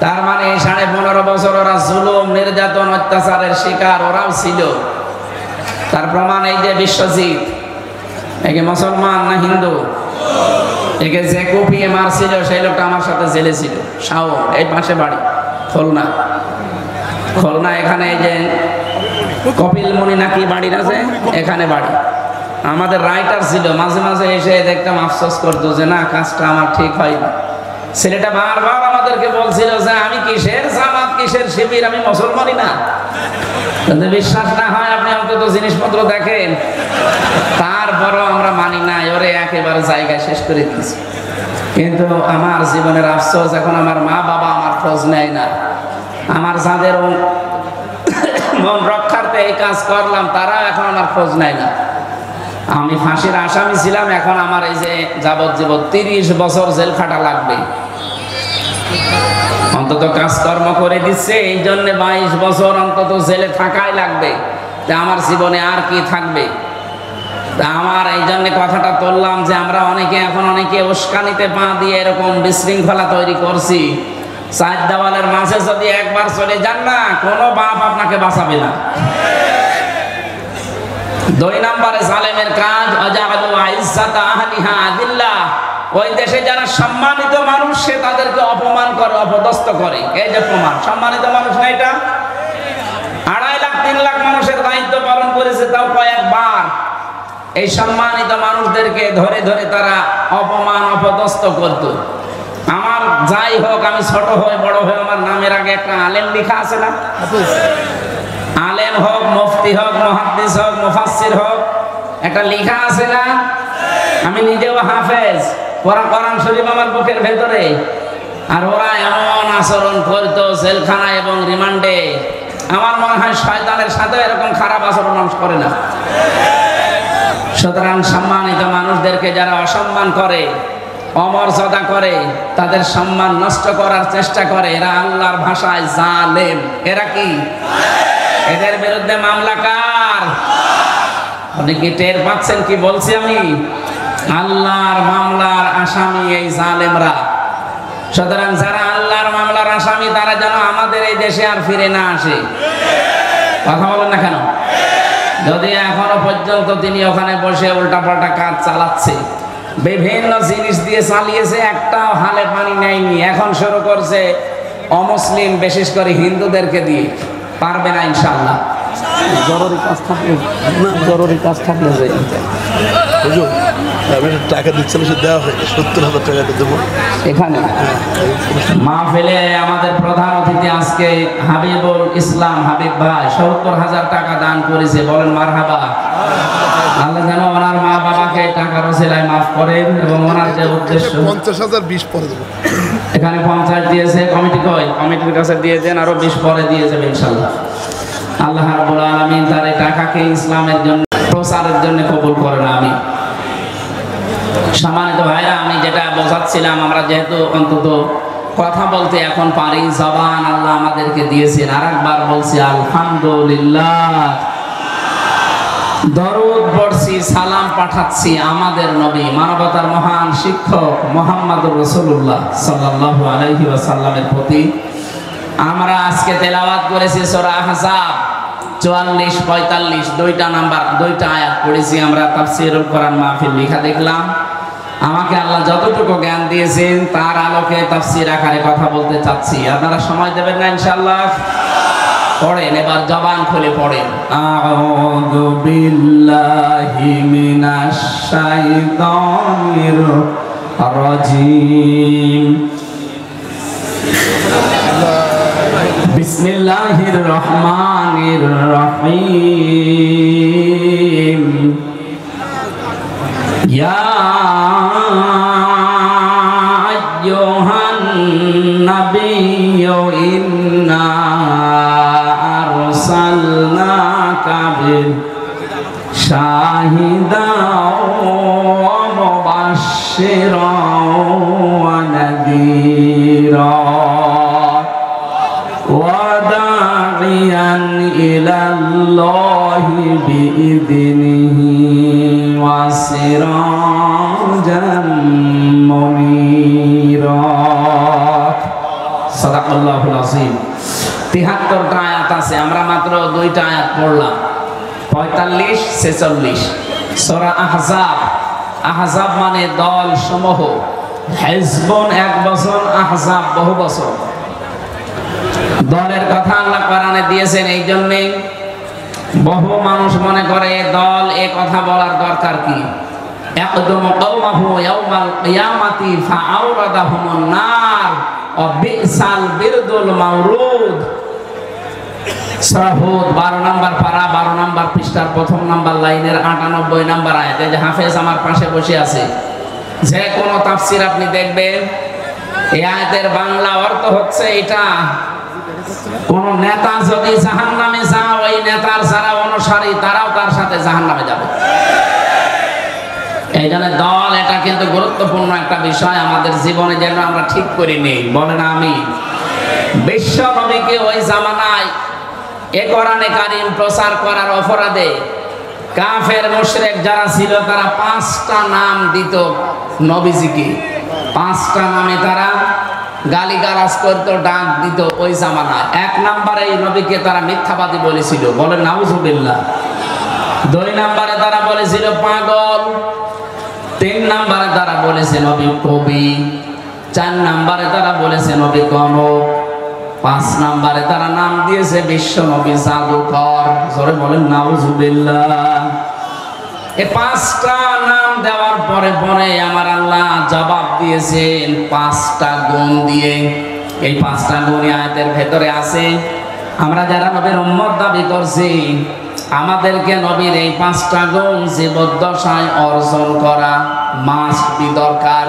তার মানে এই 15.5 বছর ওরা জুলুম, নির্যাতন, অত্যাচারের শিকার ওরাও ছিল। তার প্রমাণ এই যে বিশ্বজিৎ, একে মুসলমান না হিন্দু, একে যে কুপিয়ে মারছিল সেই লোকটা আমার সাথে জেলে ছিল। শাওন, এই পাশে বাড়ি, খুলনা। খুলনা এখানে এই যে কপিলমণি নাকি বাড়ি আছে, এখানে বাড়ি। আমাদের রাইটার ছিল, মাঝে মাঝে এসে দেখতাম আফসোস করতো যে না, কাজটা আমার ঠিক হয়নি। ছেলেটা বারবার আমাদেরকে বলছিল যে আমি কিসের জামাত, কিসের শিবির, আমি মুসলমানই না। যদি বিশ্বাস না হয় আপনি অন্তত জিনিসপত্র দেখেন। তারপরও আমরা মানি না, ওরে একেবারে জায়গায় শেষ করে দিয়েছি। কিন্তু আমার জীবনের আফসোস, এখন আমার মা বাবা আমার খোঁজ নেয় না। আমার যাদের মন রক্ষার্থে এই কাজ করলাম, তারা এখন আমার খোঁজ নেয় না। আমি ফাঁসির আসামি ছিলাম, এখন আমার এই যে যাবজ্জীবন 30 বছর জেল খাটা লাগবে। অন্তত কাজকর্ম করে দিচ্ছে, এই জন্য 22 বছর অন্তত জেলে থাকাই লাগবে। আমার জীবনে আর কি থাকবে? আমার এই জন্য কথাটা তুললাম যে আমরা অনেকে এখন অনেকে উস্কানিতে পা দিয়ে এরকম বিশৃঙ্খলা তৈরি করছি। চার দেওয়ালের মাঝে যদি একবার চলে যান না, কোনো বাপ আপনাকে বাঁচাবে না। 2 নম্বরে জালেমের কাজ আজালু আইজ্জাতা আহলিহা আদিল্লাহ। ওই দেশে যারা সম্মানিত মানুষ সে তাদেরকে অপমান করে, অপদস্থ করে। এই যে প্রমাণ, সম্মানিত মানুষ না এটা। 2.5 লাখ 3 লাখ মানুষের দায়িত্ব পালন করেছে, তাও কয়েকবার। এই সম্মানিত মানুষদেরকে ধরে ধরে তারা অপমান অপদস্থ করত। আমার যাই হোক, আমি ছোট হয়ে বড় হয়ে আমার নামের আগে একটা আলেম লেখা আছে না? আলেম হোক, মুফতি হোক, মুহাদ্দিস হোক, মুফাসসির হোক, একটা লেখা আছে না? আমি নিজেও হাফেজ, কোরআন শরীফ আমার বুকের ভেতরে। আর ওরা এমন আচরণ করতো জেলখানায় এবং রিমান্ডে, আমার মনে হয় শয়তানের সাথে এরকম খারাপ আচরণ মানুষ করে না। সুতরাং সম্মানিত মানুষদেরকে যারা অসম্মান করে, অমর্যাদা করে, তাদের সম্মান নষ্ট করার চেষ্টা করে, এরা আল্লাহর ভাষায় জালেম। এরা কি? এদের বিরুদ্ধে মামলা কার? অনেকে টের পাচ্ছেন কি বলছি আমি? আল্লাহর মামলার আসামি এই জালেমরা। সুতরাং যারা আল্লাহর মামলার আসামি তারা যেন আমাদের এই দেশে আর ফিরে না আসে। কথা বলেন না কেন? যদি এখনো পর্যন্ত তিনি ওখানে বসে উল্টাপাল্টা কাজ চালাচ্ছে, বিভিন্ন জিনিস দিয়ে চালিয়েছে, একটাও হালে পানি নেয়নি। এখন শুরু করছে অমুসলিম, বিশেষ করে হিন্দুদেরকে দিয়ে। পারবে না ইনশাআল্লাহ। জরুরি কাজ থাকলে টাকা দিচ্ছিল, সে দেওয়া হয় 70,000 টাকা দেবো এখানে মাহফিলে। আমাদের প্রধান অতিথি আজকে হাবিবুল ইসলাম হাবিব ভাই 70,000 টাকা দান করেছে। বলেন মারহাবা। আল্লাহ যেন ওনার মা বাবাকে টাকার ওসিলায় মাফ করেন এবং ওনার যে উদ্দেশ্য 50,000 20 পরে দেবো। এখানে 50 দিয়েছে, কমিটি কই? কমিটির কাছে দিয়ে দেন, আরো 20 পরে দিয়ে যাবে ইনশাআল্লাহ। আল্লাহ রাব্বুল আলামিন তার এই টাকাকে ইসলামের জন্য, প্রচারের জন্য কবুল করেন। আমি সম্মানিত ভাইরা, আমি যেটা বোঝাচ্ছিলাম, আমরা যেহেতু অন্তত কথা বলতে এখন পারি, জবান আল্লাহ আমাদেরকে দিয়েছেন। আরেকবার বলছি আলহামদুলিল্লাহ। দরুদ পড়ছি, সালাম পাঠাচ্ছি আমাদের নবী, মানবতার মহান শিক্ষক মুহাম্মদুর রাসূলুল্লাহ সাল্লাল্লাহু আলাইহি ওয়াসাল্লামের প্রতি। আমরা আজকে তেলাওয়াত করেছি সূরা আহজাব 44-45, 2টা আয়াত পড়েছি আমরা। তাফসীরুল কোরআন মাহফিল লেখা দেখলাম। আমাকে আল্লাহ যতটুকু জ্ঞান দিয়েছেন তার আলোকে তাফসীর আকারে কথা বলতে চাচ্ছি। আপনারা সময় দেবেন না ইনশাআল্লাহ? পড়েন, এবার জবান খুলে পড়েন। আউযু বিল্লাহি মিনাশ শাইতানির রাজিম। বিসমিল্লাহির রহমানির রহিম। ইয়া আইয়ুহান নাবিয়্যু ইন্না আরসালনাকা শাহিদাও ওয়া মুবাশশিরাও ওয়া নাযীরা ওয়াদা'iয়ান ইলাল্লাহি বিইذনিহি ওয়া সিরাজাম মুনীরা। সাদাকাল্লাহুল আযীম। 73টা আয়াত আছে, আমরা মাত্র 2টা আয়াত পড়লাম, 45-46। সূরা আহজাব। আহজাব মানে দল সমূহ। হিজবুন 1 বছর, আহজাব বহু বছর। দলের কথা আল্লাহ কোরআনে দিয়েছেন, এই জন্যই বহু মানুষ মনে করে দল, এ কথা বলার দরকার কি? ইয়াকদুমু কওমাহু ইয়াওমাল কিয়ামাতি ফাআওরাদাহুমুন নার ওয়া বিসাল বিরদুল মাওরুদ। সূরা হুদ 12 নম্বর পারা, 12 নম্বর পৃষ্ঠার 1ম নম্বর লাইনের 98 নম্বর আয়াত। এই যে হাফেজ আমার পাশে বসে আছে, যে কোন তাফসীর আপনি দেখবেন, এই আয়াতের বাংলা অর্থ হচ্ছে এটা: কোন নেতা যদি জাহান্নামে যায়, ওই নেতার যারা অনুসারী তারাও তার সাথে জাহান্নামে যাবে। এই জন্য দল, এটা কিন্তু গুরুত্বপূর্ণ একটা বিষয় আমাদের জীবনে, যেন আমরা ঠিক করে নেই। বলেন আমিন। বিশ্ব নবীকে ওই জামানায় এ কোরআনে কারীম প্রচার করার অপরাধে কাফের মুশরিক যারা ছিল তারা 5টা নাম দিত নবীজিকে। 5টা নামে তারা গালিগালাজ করতো, ডাক দিত ওই জামানায়। 1 নম্বরে এই নবীকে তারা মিথ্যাবাদী বলেছিল, বলেন নাউজুবিল্লাহ। 2 নম্বরে তারা বলেছিল পাগল। 3 নম্বরে তারা বলেছে নবী কবি। 4 নম্বরে তারা বলেছে নবী গণক। 5 নম্বরে তারা নাম দিয়েছে বিশ্ব নবী জাদুকর। জোরে বলেন নাউজুবিল্লাহ। এই 5টা নাম দেওয়ার পরে পরে আমার আল্লাহ জবাব দিয়েছেন 5টা গুণ দিয়ে। এই 5টা গুণ আয়াতের ভেতরে আছে। আমরা যারা নবীর উম্মত দাবি করছি, আমাদেরকে নবীর এই 5টা গুণ জীবদ্দশায় অর্জন করা মাস্ট বি দরকার।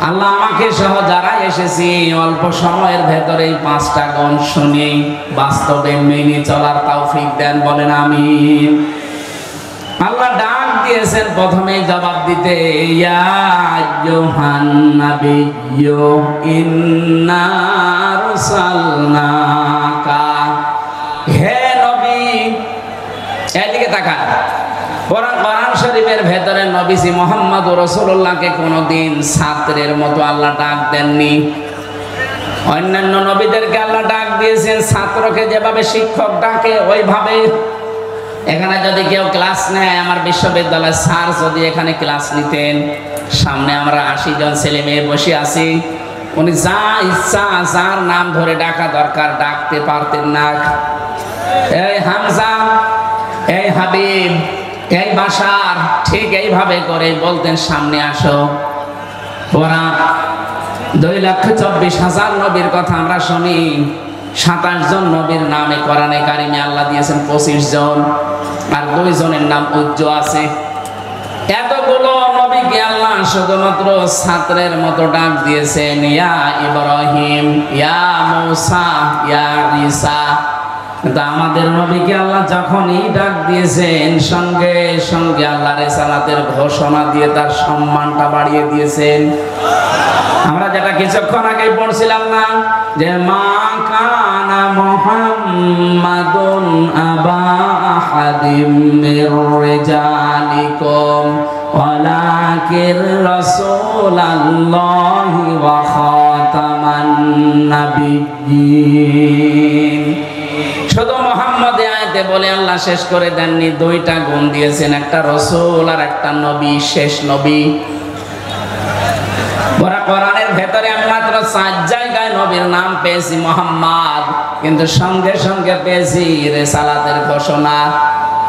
আল্লাহ আমাকে সহ যারা এসেছি অল্প সময়ের ভেতরে এই 5টা গুণ শুনি বাস্তবে মেনে চলার তৌফিক দেন, বলেন আমিন। আল্লাহ ডাক দিয়েছেন প্রথমে জবাব দিতে, ইয়া আইয়ুহান নাবিয়্যু ইন্না আরসালনাকা। হে নবী, এদিকে তাকান। কোরআন শরীফের ভেতরে নবীজি মুহাম্মদুর রাসূলুল্লাহকে কোনোদিন ছাত্রের মতো আল্লাহ ডাক দেননি। অন্যান্য নবীদেরকে আল্লাহ ডাক দিয়েছেন ছাত্রকে যেভাবে শিক্ষক ডাকে ওইভাবে। এখানে যদি কেউ ক্লাস নেয়, আমার বিশ্ববিদ্যালয়ের স্যার যদি এখানে ক্লাস নিতেন, সামনে আমরা 80 জন ছেলে মেয়ে বসে আছি, উনি যা ইচ্ছা যার নাম ধরে ডাকা দরকার ডাকতে পারতেন না। এই হামজা, এই হাবিব, এই বাশার, ঠিক এইভাবে করে বলতেন সামনে আসো। ওরা 2,24,000 নবীর কথা আমরা শুনি, 27 জন নবীর নামে কোরআনে কারিমে আল্লাহ দিয়েছেন 25 জন, আর 2 জনের নাম উজ্জ আছে। এতগুলো নবীকে আল্লাহ শুধুমাত্র ছাত্রের মতো ডাক দিয়েছেন, ইয়া ইব্রাহিম, ইয়া মূসা, ইয়া ঈসা। কিন্তু আমাদের নবীকে আল্লাহ যখনই ডাক দিয়েছেন সঙ্গে সঙ্গে আল্লাহ রিসালাতের ঘোষণা দিয়ে তার সম্মানটা বাড়িয়ে দিয়েছেন। আমরা যেটা কিছুক্ষণ আগে পড়ছিলাম না, যে মা কানা মুহাম্মাদুন আবা আহাদিম মির রিজালিকুম ওয়ালাকিন রাসূলুল্লাহি ওয়া খাতামান নাবিয়্যিন। শুধু মুহাম্মদ আয়াতে বলে আল্লাহ শেষ করে দেননি, 2টা গুণ দিয়েছেন, একটা রাসূল আর একটা নবী, শেষ নবী। কোরআনের ভেতরে আমি মাত্র 4 জায়গায় নবীর নাম পেয়েছি মুহাম্মদ, কিন্তু সঙ্গে সঙ্গে পেয়েছি রিসালাতের ঘোষণা।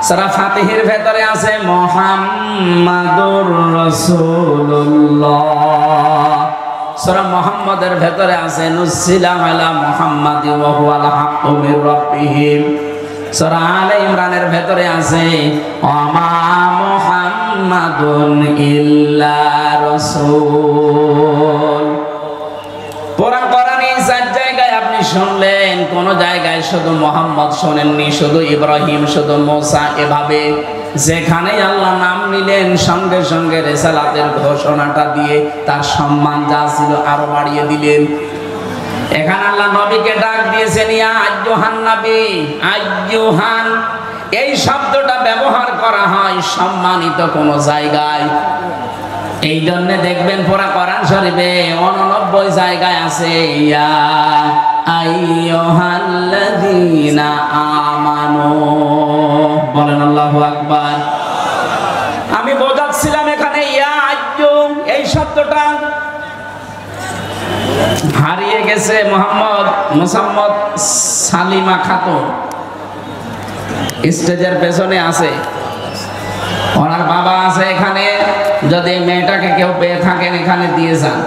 সূরা ফাতিহের ভেতরে আছে মুহাম্মাদুর রাসূলুল্লাহ। সূরা মুহাম্মাদের ভেতরে আছে নুসিলা আলা মুহাম্মাদি ওয়া হুয়াল হাক্কু মির রাব্বিহিম। সূরা আলে ইমরানের ভেতরে আছে ওয়ামা মুহাম্মাদুন ইল্লা রাসূল। কোরআনে 4 জায়গায় আপনি শুনলেন, কোন জায়গায় শুধু মুহাম্মদ শুনেননি, শুধু ইব্রাহিম, শুধু মূসা। এভাবে যেখানেই আল্লাহ নাম নিলেন সঙ্গে সঙ্গে রিসালাতের ঘোষণাটা দিয়ে তার সম্মান যা ছিল আরো বাড়িয়ে দিলেন। এখানে আল্লাহ নবীকে ডাক দিয়েছেন ইয়া আইয়ুহান নবী। আইয়ুহান এই শব্দটা ব্যবহার করা হয় সম্মানিত কোন জায়গায়। এই জন্য দেখবেন পুরা কোরআন শরীফে 89 জায়গায় আছে ইয়া আইয়ুহাল্লাযীনা আমানু। বলেন আল্লাহু আকবার। আমি বোঝাচ্ছিলাম এখানে ইয়া আইয়ু এই শব্দটা হারিয়ে গেছে। মুহাম্মদ সালিমা খাতুন স্টেজের পেছনে আছে, ওনার বাবা আছে এখানে। যদি মেয়েটাকে কেউ পেয়ে থাকেন এখানে দিয়ে যান।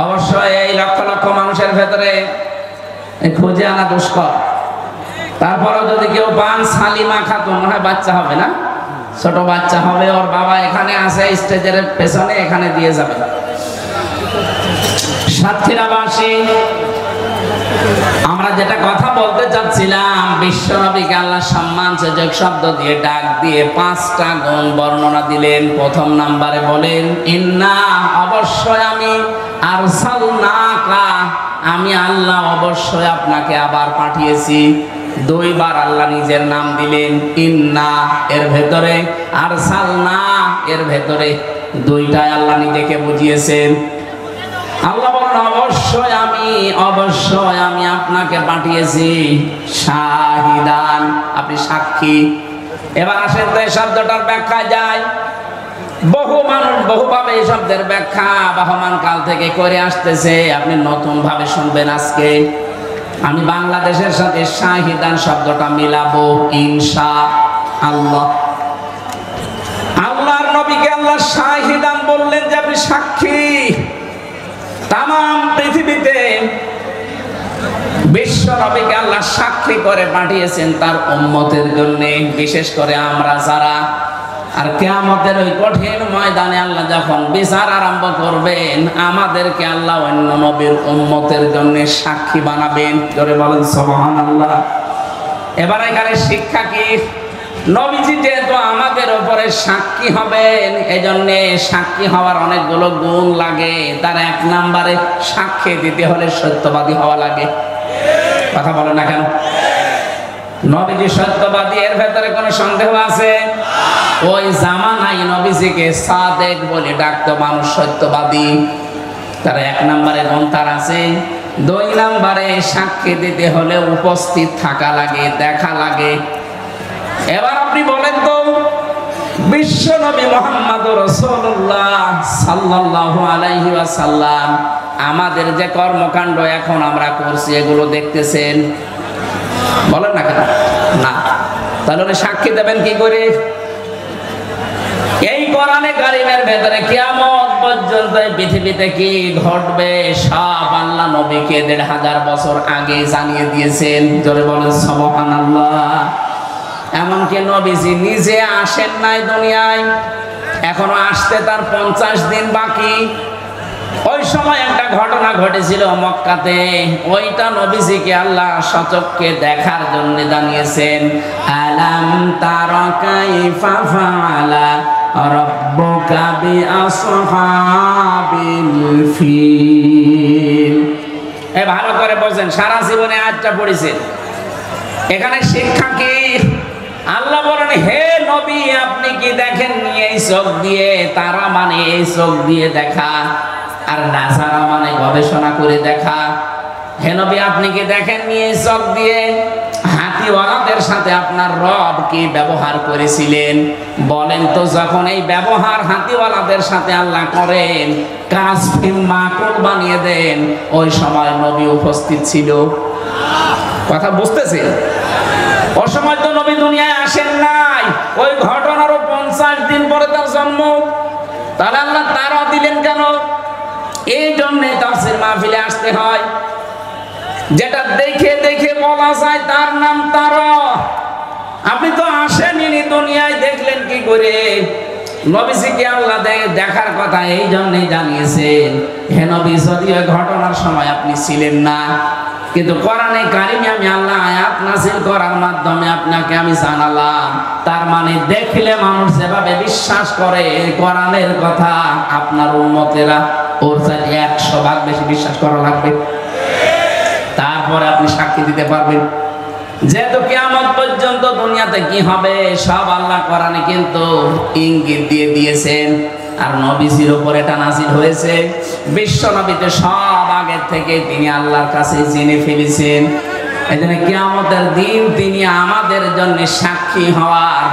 অবশ্যই এই লক্ষ লক্ষ মানুষের ভেতরে খুঁজে আনা দুষ্কর। তারপরেও যদি কেউ পান, সালিমা খাতুন, মনে হয় বাচ্চা হবে না, ছোট বাচ্চা হবে, ওর বাবা এখানে আছে স্টেজের পেছনে, এখানে দিয়ে যাবে। সাতক্ষীরাবাসী, আমরা যেটা কথা বলতে চাচ্ছিলাম, বিশ্বনবীকে আল্লাহ সম্মানসূচক শব্দ দিয়ে ডাক দিয়ে 5টা গুণ বর্ণনা দিলেন। প্রথম নাম্বারে বলেন ইন্না, অবশ্যই আমি, আরসালনাকা, আমি আল্লাহ অবশ্যই আপনাকে আবার পাঠিয়েছি। 2 বার আল্লাহ নিজের নাম দিলেন, ইন্না এর ভেতরে, আরসালনা এর ভেতরে, 2টায় আল্লাহ নিজেকে বুঝিয়েছেন। আল্লাহ বলেন অবশ্যই আমি আপনাকে পাঠিয়েছি শাহিদান, আপনি সাক্ষী। এবার আসেন তো এই শব্দটার ব্যাখ্যা যায়। বহু মানুষ বহুভাবে এই শব্দের ব্যাখ্যা বহমান কাল থেকে করে আসতেছে, আপনি নতুন ভাবে শুনবেন আজকে। আমি বাংলাদেশের সাথে শাহিদান শব্দটা মিলাবো ইনশাআল্লাহ। আল্লাহর নবীকে আল্লাহ শাহিদান বললেন যে আপনি সাক্ষী। তাম পৃথিবীতে বিশ্ব নবীকে আল্লাহ সাক্ষী করে পাঠিয়েছেন তার উম্মতের জন্য, বিশেষ করে আমরা যারা। আর কিয়ামতের ওই কঠিন ময়দানে আল্লাহ যখন বিচার আরম্ভ করবেন, আমাদেরকে আল্লাহ অন্য নবীর উম্মতের জন্য সাক্ষী বানাবেন। জোরে বলেন সুবহানাল্লাহ। এবার এখানে শিক্ষা কি? নবীজি যেহেতু আমাদের উপরে সাক্ষী হবেন, এজন্য সাক্ষী হওয়ার অনেকগুলো গুণ লাগে। তার এক নম্বরে সাক্ষী দিতে হলে সত্যবাদী হওয়া লাগে। কথা বলো না কেন? নবীজি সত্যবাদী, এর ভেতরে কোনো সন্দেহ আছে? ওই জামানায় নবীজিকে সাদেক বলে ডাকতো মানুষ, সত্যবাদী। তার এক নম্বরে গুণ তার আছে। দুই নম্বরে সাক্ষী দিতে হলে উপস্থিত থাকা লাগে, দেখা লাগে। এবার আপনি বলেন তো, বিশ্ব নবী মুহাম্মদুর রাসূলুল্লাহ সাল্লাল্লাহু আলাইহি ওয়াসাল্লাম আমাদের যে কর্মকাণ্ড এখন আমরা করছি, এগুলো দেখতেছেন? বলেন না কেন? না। তাহলে সাক্ষী দেবেন কি করে? এই কোরআনে কারীমের ভেতরে কিয়ামত পর্যন্ত পৃথিবীতে কি ঘটবে সব আল্লাহ নবীকে ১৫০০ বছর আগে জানিয়ে দিয়েছেন। জোরে বলেন সুবহানাল্লাহ। এমনকি নবীজি নিজে আসেন নাই দুনিয়ায়, এখনো আসতে তার 50 দিন বাকি। ওই সময় একটা ঘটনা ঘটেছিল মক্কাতে, ওইটা নবীজিকে আল্লাহ সচক্ষে দেখার জন্য জানিয়েছেন। আলাম তারা কাইফা ফাআলা রাব্বুকা বিআসহাবিল ফিল। ভালো করে বলছেন, সারা জীবনে আয়াতটা পড়েছেন। এখানে শিক্ষা কি? আল্লাহ বলেন, হে নবী আপনি কি দেখেননি এই চোখ দিয়ে? তারা মানে এই চোখ দিয়ে দেখা, আর নাজারা মানে গবেষণা করে দেখা। হে নবী আপনি কি দেখেননি এই চোখ দিয়ে হাতিওয়ালাদের সাথে আপনার রব কি ব্যবহার করেছিলেন? বলেন তো, যখন এই ব্যবহার হাতিওয়ালাদের সাথে আল্লাহ করেন, কাসফি মাকুল বানিয়ে দেন, ওই সময় নবী উপস্থিত ছিল? কথা বুঝতেছেন? ওই সময় তো নবী দুনিয়ায় আসেন নাই, ওই ঘটনারও 50 দিন পরে তার জন্ম। তাহলে আল্লাহ তারা দিলেন কেন? এই জন্যে তাফসীর মাহফিলে আসতে হয়। যেটা দেখে দেখে বলা যায় তার নাম তারা। আপনি তো আসেননি দুনিয়ায়, দেখলেন কি করে? নবীজিকে আল্লাহ দেখার কথা এই জন্যই জানিয়েছেন। হে নবী, যদিও ঘটনার সময় আপনি ছিলেন না, কিন্তু কোরআনে কারিমে আমি আল্লাহ আয়াত নাযিল করার মাধ্যমে আপনাকে আমি জানালাম। তার মানে দেখলে মানুষ যেভাবে বিশ্বাস করে কোরআনের কথা, আপনার উম্মতেরা ওর চাইতে 100 ভাগ বেশি বিশ্বাস করা লাগবে, তারপরে আপনি সাক্ষী দিতে পারবেন। যেহেতু কিয়ামত পর্যন্ত দুনিয়াতে কি হবে সব আল্লাহ কোরআনে কিন্তু ইঙ্গিত দিয়ে দিয়েছেন। আর নবীজির উপর এটা নাযিল হয়েছে। বিশ্ব নবীতে সব আগে থেকে তিনি আল্লাহর কাছে জেনে ফেলেছেন। এজন্য কিয়ামতের দিন তিনি আমাদের জন্য সাক্ষী হওয়ার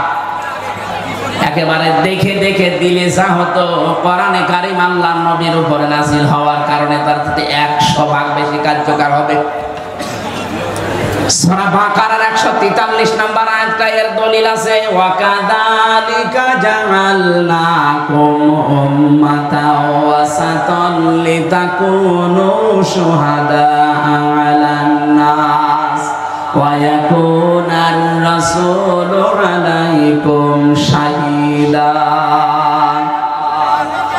একেবারে দেখে দেখে দিলে যা হতো, কোরআনে কারীম আল্লাহর নবীর উপরে নাযিল হওয়ার কারণে তার থেকে 100 ভাগ বেশি কার্যকর হবে। সূরা বাকারার 143 নম্বর আয়াতটা এর দলিল আছে। ওয়া কাযালিকা জাআলনাকুম উম্মাতাও ওয়াসাতান লিতাকুনু শুহাদা আলান নাস ওয়া ইয়াকুনার রাসূলু আলাইকুম শাহীদা।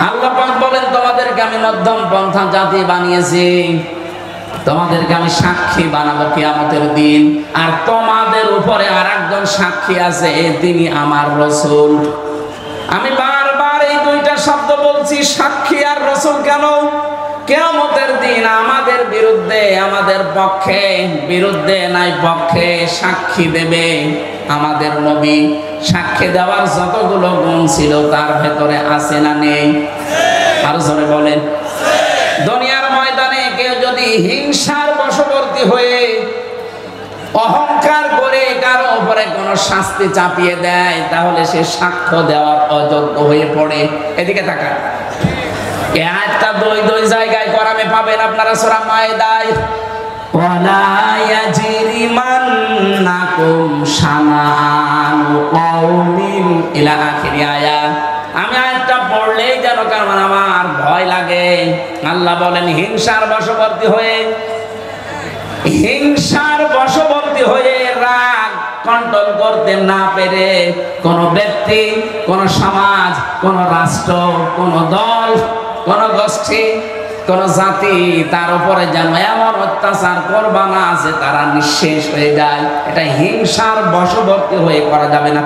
আল্লাহ পাক বলেন, তোমাদেরকে আমি মধ্যম পন্থা জাতি বানিয়েছি, তোমাদেরকে আমি সাক্ষী বানাবো কিয়ামতের দিন। আর তোমাদের উপরে আরেকজন সাক্ষী আছে, তিনি আমার রাসূল। আমি বারবার এই দুইটা শব্দ বলছি, সাক্ষী আর রাসূল। কেন? কিয়ামতের দিন আমাদের বিরুদ্ধে, আমাদের পক্ষে, বিরুদ্ধে নাই পক্ষে সাক্ষী দেবে আমাদের নবী। সাক্ষী দেওয়ার যতগুলো গুণ ছিল তার ভেতরে আছে না নেই? আরো জোরে বলেন। দুনিয়ার ময়দানে কেউ যদি হিংসার বশবর্তী হয়ে অহংকার করে কারো উপরে কোনো শাস্তি চাপিয়ে দেয়, তাহলে সে সাক্ষ্য দেওয়ার অযোগ্য হয়ে পড়ে। এদিকে তাকান, এই আয়াতটা দুই জায়গায় কোরআনে পাবেন আপনারা, সূরা মায়েদায়। ওয়ালা ইয়াজরিমান্নাকুম শানাআনু কওমিন ইলা আখির আয়াত। আমি আয়াতটা পড়লেই যেন কারণ আমার ভয় লাগে। আল্লাহ বলেন হিংসার বশবর্তী হয়ে রাগ কন্ট্রোল করতে না পেরে কোন ব্যক্তি, কোন সমাজ, কোন রাষ্ট্র, কোন দল, কোন গোষ্ঠী, কোন জাতি তার উপরে যেন এমন অত্যাচার করবা না যে তারা নিঃশেষ হয়ে যায়। এটা হিংসার বশবর্তী হয়ে করা যাবে না।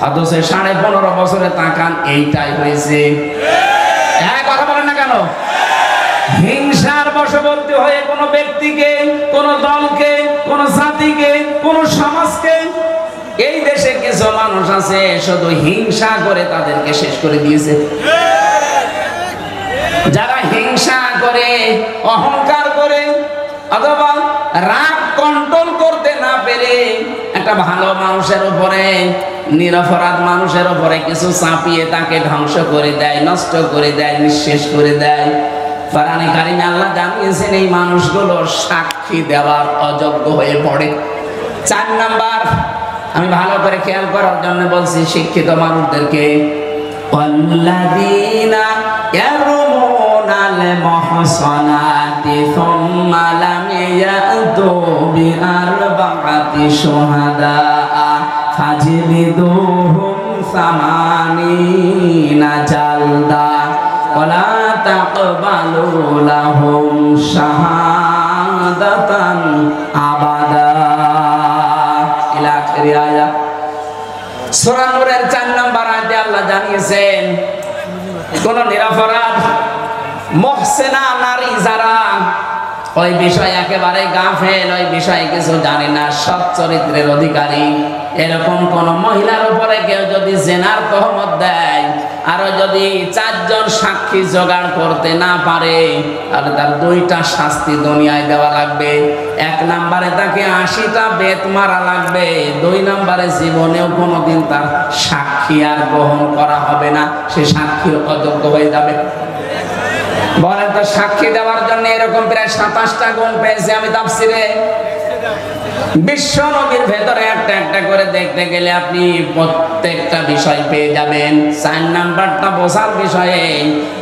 অথচ 15.5 বছরে তাকান এইটাই হয়েছে। কথা বলেন না কেন? হিংসার বশবর্তী হয়ে কোন ব্যক্তিকে, কোন দলকে, কোন জাতিকে, কোন সমাজকে, এই দেশে কিছু মানুষ আছে শুধু হিংসা করে তাদেরকে শেষ করে দিয়েছে। যারা হিংসা করে, অহংকার করে, অথবা রাগ কন্ট্রোল করতে না পেরে একটা ভালো মানুষের উপরে, নিরপরাধ মানুষের উপরে কিছু চাপিয়ে তাকে ধ্বংস করে দেয়, নষ্ট করে দেয়, নিঃশেষ করে দেয়। কোরআনে কারিমে আল্লাহ জানিয়েছেন এই মানুষগুলো সাক্ষী দেওয়ার অযোগ্য হয়ে পড়ে। 4 নাম্বার, আমি ভালো করে খেয়াল করার জন্য বলছি শিক্ষিত মানুষদেরকে, ওয়াল্লাযীনা ইয়ারমুনাল মুহসানাতি সুম্মা লাম ইয়াতু বিআরবা'তি শুহাদা ফাজলিদুহুম 80 জালদা ওয়ালা তাকবালু লাহুম শাহাদাতান আবাদা ইলা আখির আয়াত। সূরা নূরের 4 নম্বর আয়াতে আল্লাহ জানিয়েছেন কোন নিরপরাধ মুহসিনা নারী যারা ওই বিষয় একেবারে গাফেল, ওই বিষয়ে কিছু জানে না, সৎ চরিত্রের অধিকারী, এরকম কোন মহিলার উপরে কেউ যদি জিনার তহমত দেয় আর যদি 4 জন সাক্ষী জোগাড় করতে না পারে তাহলে তার 2টা শাস্তি দুনিয়ায় দেওয়া লাগবে। 1 নম্বরে তাকে 80টা বেত মারা লাগবে। 2 নম্বরে জীবনেও কোনোদিন তার সাক্ষী আর গ্রহণ করা হবে না, সে সাক্ষীর অযোগ্য হয়ে যাবে। বলেন তো, সাক্ষী দেওয়ার জন্য এরকম প্রায় 27টা গুণ পেয়েছে আমি তাফসিরে। বিশ্ব নবীর ভেতরে একটা একটা করে দেখতে গেলে আপনি প্রত্যেকটা বিষয় পেয়ে যাবেন। 4 নাম্বারটা বোঝার বিষয়ে,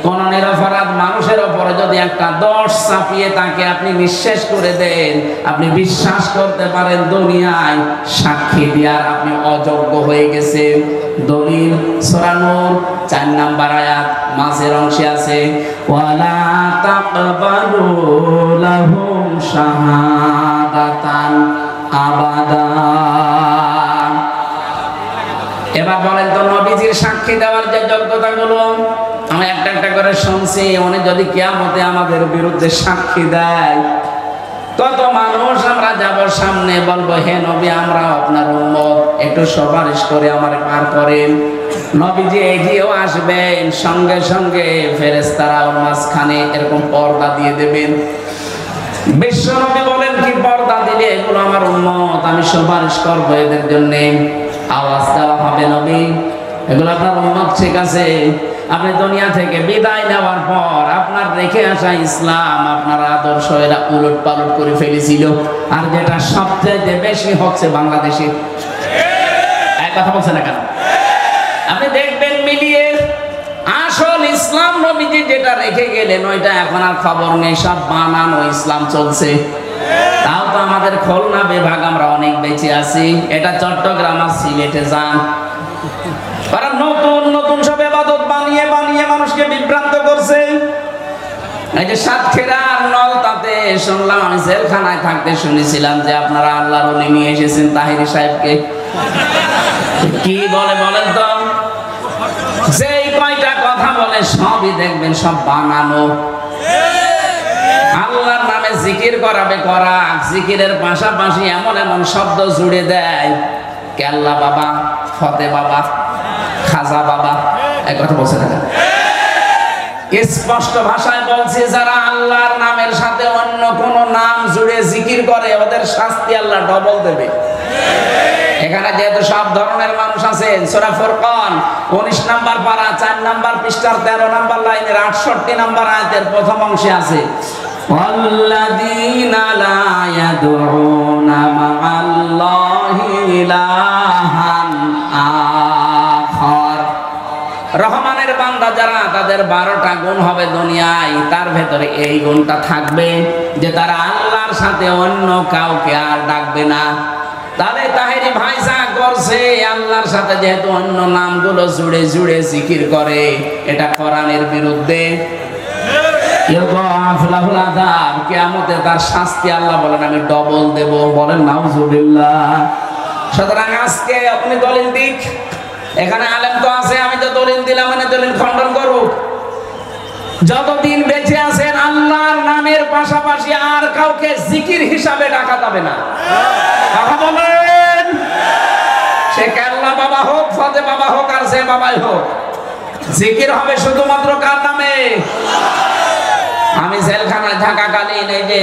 কোন নিরপরাধ মানুষের উপরে যদি একটা দোষ চাপিয়ে তাকে আপনি নিঃশেষ করে দেন, আপনি বিশ্বাস করতে পারেন দুনিয়ায় সাক্ষী দেওয়ার আপনি অযোগ্য হয়ে গেছেন। দলিল সূরা নূর 4 নাম্বার আয়াত মাঝের অংশে আছে, ওয়ালা তাকবালু লাহুম শাহাদাতান আবাদা। এবার বলেন তো, নবীজির সাক্ষী দেওয়ার যে যোগ্যতাগুলো আমি একটা একটা করে শুনছি, উনি যদি কিয়ামতে আমাদের বিরুদ্ধে সাক্ষী দেয়, কত মানুষ আমরা যাব সামনে, বলবো হে নবী আমরা আপনার উম্মত, একটু সুপারিশ করে আমার পার করেন। নবীজি এগিয়েও আসবেন, সঙ্গে সঙ্গে ফেরেশতারা ওর মাঝখানে এরকম পর্দা দিয়ে দেবেন। বিশ্ব নবী বলেন কি পর্দা দিলে এগুলো আমার উম্মত, আমি সুপারিশ করবো এদের জন্য। আওয়াজ দেওয়া হবে, নবী এগুলো আপনার উম্মত, ঠিক আছে। আপনি দুনিয়া থেকে বিদায় নেওয়ার পর আপনার রেখে আসা ইসলাম, আপনার আদর্শ এরা উলট পালট করে ফেলেছিল। আর যেটা সবচেয়ে বেশি হচ্ছে বাংলাদেশে, এক কথা বলছে না কেন? আপনি দেখবেন মিলিয়ে আসল ইসলাম নবীজি যেটা রেখে গেলেন ওইটা এখন আর খবর নেই, সব বানানো ইসলাম চলছে। তাও তো আমাদের খুলনা বিভাগ আমরা অনেক বেঁচে আছি। এটা চট্টগ্রাম আর সিলেটে যান, তারা নতুন নতুন সব ইবাদত বানিয়ে বানিয়ে মানুষকে বিভ্রান্ত করছে। এই যে সাতক্ষীরা নলতাতে শুনলাম, আমি জেলখানায় থাকতে শুনেছিলাম যে আপনারা আল্লাহর ওলি নিয়ে এসেছেন তাহিরি সাহেবকে। কি বলে বলেন তো? যেই কয়টা কথা বলে সবই দেখবেন সব বানানো। আল্লাহর নামে জিকির করাবে করাক, জিকিরের পাশাপাশি এমন এমন শব্দ জুড়ে দেয়, কেল্লা বাবা, ফতে বাবা, খাজা বাবা, এক কথা বলছে না। স্পষ্ট ভাষায় বলছি, যারা আল্লাহর নামের সাথে অন্য কোন নাম জুড়ে জিকির করে ওদের শাস্তি আল্লাহ ডবল দেবে। এখানে যেহেতু সব ধরনের মানুষ আছেন, সূরা ফুরকান 19 নম্বর পারা 4 নম্বর পৃষ্ঠার 13 নম্বর লাইনের 68 নম্বর আয়াতের প্রথম অংশে আছে, ওয়াল্লাযীনা লা ইয়াদউনা মা'আল্লাহি ইলাহান আখার। রহমানের বান্দা যারা, তাদের 12টা গুণ হবে দুনিয়ায়, তার ভেতরে এই গুণটা থাকবে যে তারা আল্লাহর সাথে অন্য কাউকে আর ডাকবে না। তাহলে তাহেরি ভাই যা করছে, আল্লাহর সাথে যেহেতু অন্য নামগুলো জুড়ে জুড়ে জিকির করে, এটা কোরআনের বিরুদ্ধে। কিয়ামতে তার শাস্তি আল্লাহ বলেন আমি ডবল দেব। বলেন নাউজুবিল্লাহ। সুতরাং আজকে আপনি দলিল দিক, এখানে আলেম তো আছে, আমি তো দলিল দিলাম মানে দলিল খণ্ডন করব। যতদিন বেঁচে আছেন আল্লাহর নামের পাশাপাশি আর কাউকে জিকির হিসাবে ডাকা যাবে না। কথা বলেন, সে কেল্লা বাবা হোক, ফতে বাবা হোক, আর সে বাবাই হোক, জিকির হবে শুধুমাত্র কার নামে? আমি জেলখানায় থাকাকালীন এই যে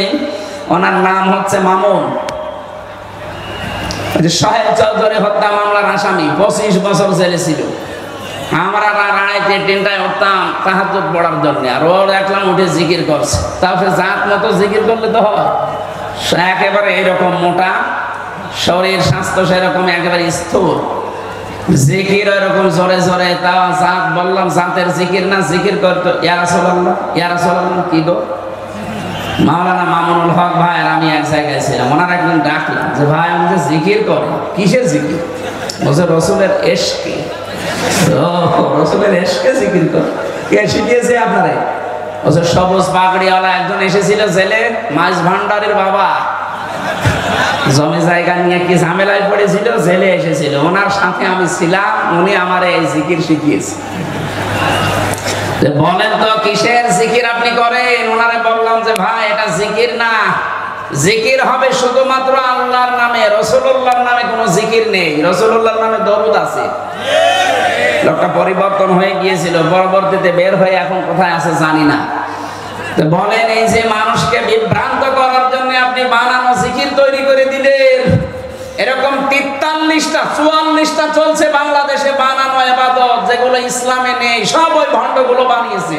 ওনার নাম হচ্ছে মামুন, সাহেব চৌধুরী হত্যা মামলার আসামি, 25 বছর জেলে ছিল। আমরা রাড়াইতে 3টায় উঠতাম তাহাজ্জুদ পড়ার জন্য, আর ও দেখলাম উঠে জিকির করছে। তারপরে জাত মতো জিকির করলে তো হয়, একেবারে এরকম মোটা শরীর, স্বাস্থ্য সেরকম একেবারে স্থূল, জিকির এরকম জোরে জোরে। তাও জাত বললাম জাতের জিকির না, জিকির করতো ইয়া রাসূলুল্লাহ, ইয়া রাসূলুল্লাহ। কি গো মাওলানা মামুনুল হক ভাই আর আমি এক জায়গায় ছিলাম, ওনার একদিন ডাকলাম যে ভাই আমি যে জিকির করে, কিসের জিকির? বলছে রসুলের এশকে। রসুলের এশকে জিকির করে? কে শিখিয়েছে আপনারে? বলছে সবুজ পাগড়িওয়ালা একজন এসেছিল জেলে, মাছ ভান্ডারের বাবা, জমি জায়গা নিয়ে কি ঝামেলায় পড়েছিল, জেলে এসেছিল, ওনার সাথে আমি ছিলাম, উনি আমার এই জিকির শিখিয়েছে। বলেন তো কিসের জিকির আপনি করেন? ওনারে বললাম যে ভাই এটা জিকির না, জিকির হবে শুধুমাত্র আল্লাহর নামে, রাসূলুল্লাহর নামে কোনো জিকির নেই। রাসূলুল্লাহর নামে দরুদ আছে। লোকটা পরিবর্তন হয়ে গিয়েছিল, পরবর্তীতে বের হয়ে এখন কোথায় আছে জানি না। তো বলেন এই যে মানুষকে বিভ্রান্ত করার জন্য আপনি বানানো জিকির তৈরি করে দিলেন, এরকম 43টা 44টা চলছে বাংলাদেশে বানানো ইবাদত, যেগুলো ইসলামে নেই, সব ওই ভণ্ডগুলো বানিয়েছে।